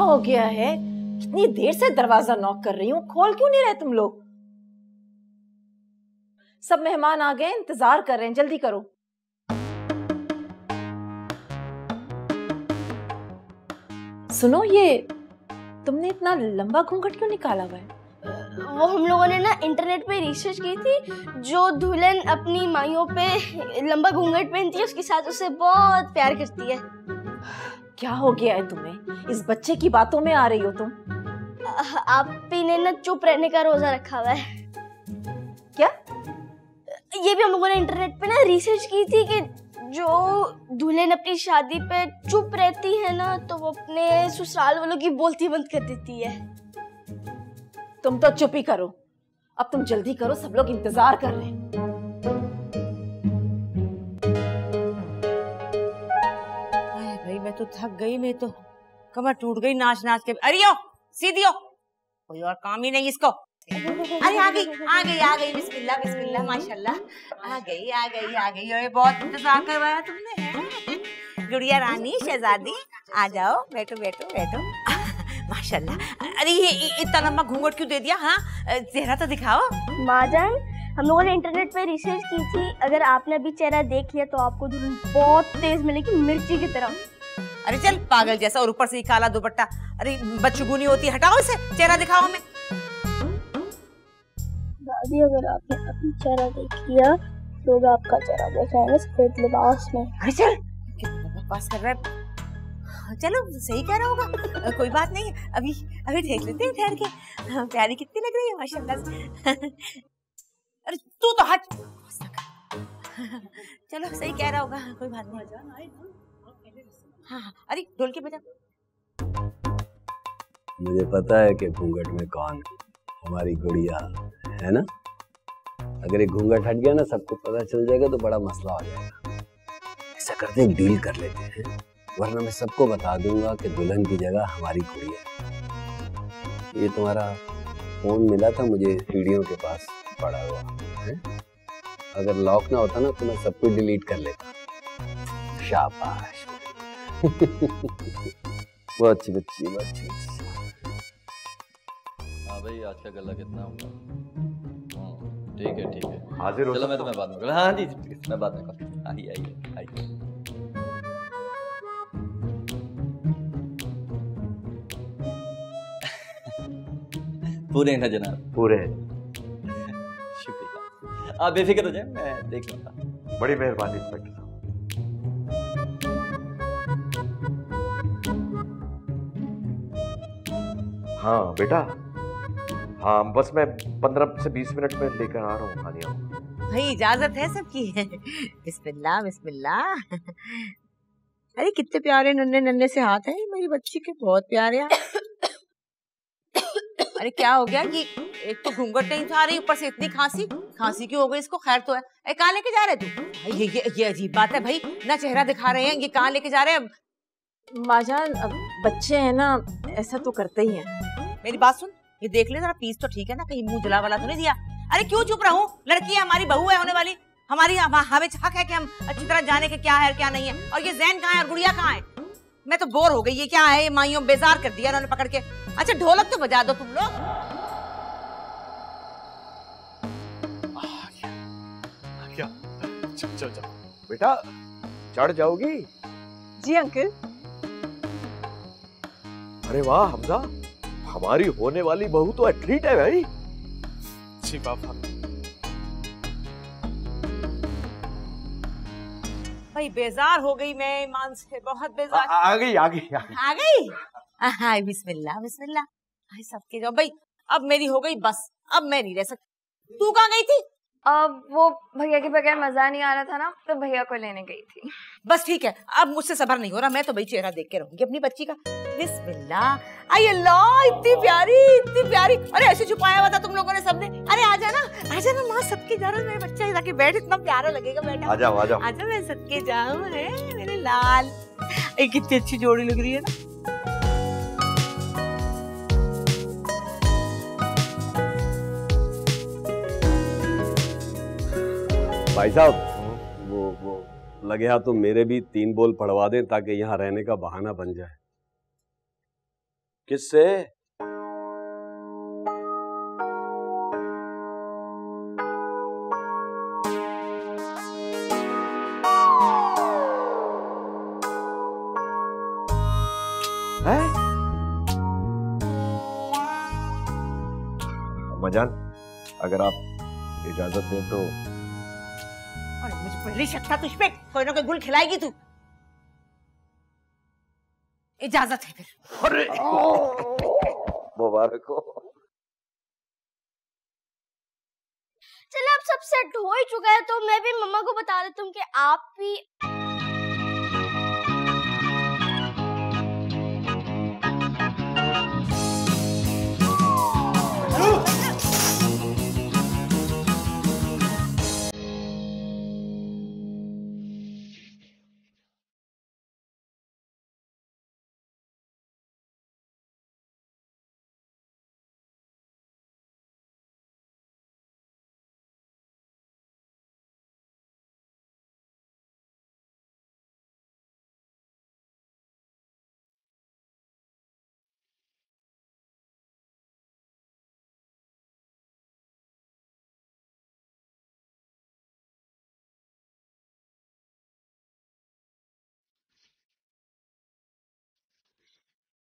हो गया है? कितनी देर से दरवाजा नॉक कर रही हूँ, खोल क्यों नहीं रहे तुम लोग? सब मेहमान आ गए, इंतजार कर रहे हैं, जल्दी करो। सुनो, ये तुमने इतना लंबा घूंघट क्यों निकाला हुआ है? वो हम लोगों ने ना इंटरनेट पे रिसर्च की थी, जो दुल्हन अपनी माइयों पे लंबा घूंघट पहनती है उसके साथ उससे बहुत प्यार करती है। क्या हो गया है तुम्हें? इस बच्चे की बातों में आ रही हो तुम? आप ही ने ना चुप रहने का रोजा रखा हुआ है। क्या? ये भी हम लोगों ने इंटरनेट पे ना रिसर्च की थी कि जो दुल्हन अपनी शादी पे चुप रहती है ना तो वो अपने ससुराल वालों की बोलती बंद कर देती है। तुम तो चुप ही करो, अब तुम जल्दी करो, सब लोग इंतजार कर रहे हैं। भाई मैं तो थक गई, मैं तो कमर टूट गई नाच नाच के। अरे यो सीधी हो, कोई और काम ही नहीं इसको। अरे आ गई बिस्मिल्लाह बिस्मिल्लाह माशाल्लाह, आ गई। ये बहुत इंतजार करवाया तुमने है। गुड़िया रानी शहजादी आ जाओ, बैठो। माशाल्लाह। अरे ये इतना लंबा घूंघट क्यों दे दिया? हाँ, चेहरा तो दिखाओ। माजान, हम लोगों ने इंटरनेट पे रिसर्च की थी, अगर आपने अभी चेहरा देख लिया तो आपको दुल्हन बहुत तेज मिलेगी, मिर्ची की तरह। अरे चल पागल जैसा, और ऊपर से काला दुपट्टा। अरे बदशगुनी होती है, हटाओ इसे, चेहरा दिखाओ हमें। दादी, अगर आपने अपना चेहरा देख लिया लोग आपका चेहरा देखेंगे सफेद लिबास में। अरे चल, कितना बकवास कर रहा है। चलो सही कह रहा होगा, कोई बात नहीं, अभी अभी देख लेते हैं ठहर के। प्यारी कितनी लग रही है माशाल्लाह से। अरे तू तो हट। चलो सही कह रहा होगा, कोई बात नहीं। हाँ हाँ, अरे ढोल के बजा। मुझे पता है कि घूंघट में कौन हमारी गुड़िया है ना। अगर एक घूंघट हट गया ना, सबको पता चल जाएगा तो बड़ा मसला हो जाएगा। ऐसा करते हैं, डील कर लेते हैं, वरना मैं सबको बता दूंगा कि दुल्हन की जगह हमारी गुड़िया है। ये तुम्हारा फोन मिला था मुझे सीढ़ियों के पास पड़ा हुआ है। अगर लॉक ना होता ना तो मैं सब कुछ डिलीट कर लेता। शाबाश। बहुत अच्छी बच्ची, बहुत अच्छी बच्ची। हाँ भाई, आज का गला कितना हुआ? ठीक है ठीक है, हाजिर हो। चलो मैं तुम्हें बाद में। हाँ जी, मैं बाद में। आइए आइए आइए। पूरे हैं ना जनाब? पूरे हैं। शुक्रिया, आप बेफिक्र हो जाए, मैं देख लूंगा। बड़ी मेहरबानी इंस्पेक्टर साहब। हाँ बेटा, हाँ बस मैं 15 से 20 मिनट में लेकर आ रहा हूँ हानिया। भाई इजाजत है सबकी। बिस्मिल्लाह बिस्मिल्लाह। अरे कितने प्यारे नन्हे नन्हे से हाथ हैं मेरी बच्ची के, बहुत प्यारे हैं। अरे क्या हो गया कि एक तो घूंघट नहीं उठा रही, ऊपर से इतनी खांसी। खांसी क्यों हो गई इसको? खैर तो है। कहाँ लेके जा रहे तू? ये अजीब बात है भाई, ना चेहरा दिखा रहे हैं, ये कहाँ लेके जा रहे हैं? माजान, अब बच्चे हैं ना, ऐसा तो करते ही हैं। मेरी बात सुन, ये देख ले जरा, पीस तो ठीक है ना, कहीं मुंह जला वाला तो नहीं दिया? अरे क्यों चुप रहूं? लड़की है हमारी, बहू है होने वाली हमारी, हमें हक है कि हम अच्छी तरह जाने के क्या है और क्या नहीं है। और ये जैन कहाँ है और गुड़िया कहाँ है? मैं तो बोर हो गई, ये क्या है? ये माइयों बेजार कर दिया उन्होंने पकड़ के। अच्छा ढोलक तो बजा दो तुम लोग। चल बेटा, चढ़ जाओगी? जी अंकल। अरे वाह हमजा, हमारी होने वाली बहू तो एथलीट है भाई। जी पापा। भाई बेजार हो गई मैं ईमान से, बहुत बेजार। आ गई आ गई आ गई। हाय बिस्मिल्लाह बिस्मिल्लाह। हाय सबके जाओ भाई, अब मेरी हो गई बस, अब मैं नहीं रह सकती। तू कहाँ गई थी? अब वो भैया के बगैर मजा नहीं आ रहा था ना, तो भैया को लेने गई थी। बस ठीक है, अब मुझसे सब्र नहीं हो रहा, मैं तो भाई चेहरा देख के रहूंगी अपनी बच्ची का। बिस्मिल्लाह। आई अल्लाह, इतनी प्यारी इतनी प्यारी। अरे ऐसे छुपाया हुआ था तुम लोगों ने सबने। अरे आजा ना माँ, सबके जा रहा मेरा बच्चा, जाके बैठ, इतना प्यारा लगेगा बेटा। आजा आजा आजा, मैं सबके जाऊं है मेरे लाल। कितनी अच्छी जोड़ी लग रही है ना। भाई साहब, वो लगे हाथ तो मेरे भी 3 बोल पढ़वा दें ताकि यहाँ रहने का बहाना बन जाए। किससे? अम्माजान, अगर आप इजाजत दें तो। और मुझे पहले शक था तुझ पे, कोई ना कोई गुल खिलाएगी तू। इजाजत है फिर। अरे मुबारक हो। चलो अब सब सेट हो ही चुका है, तो मैं भी मम्मा को बता देता हूँ कि आप भी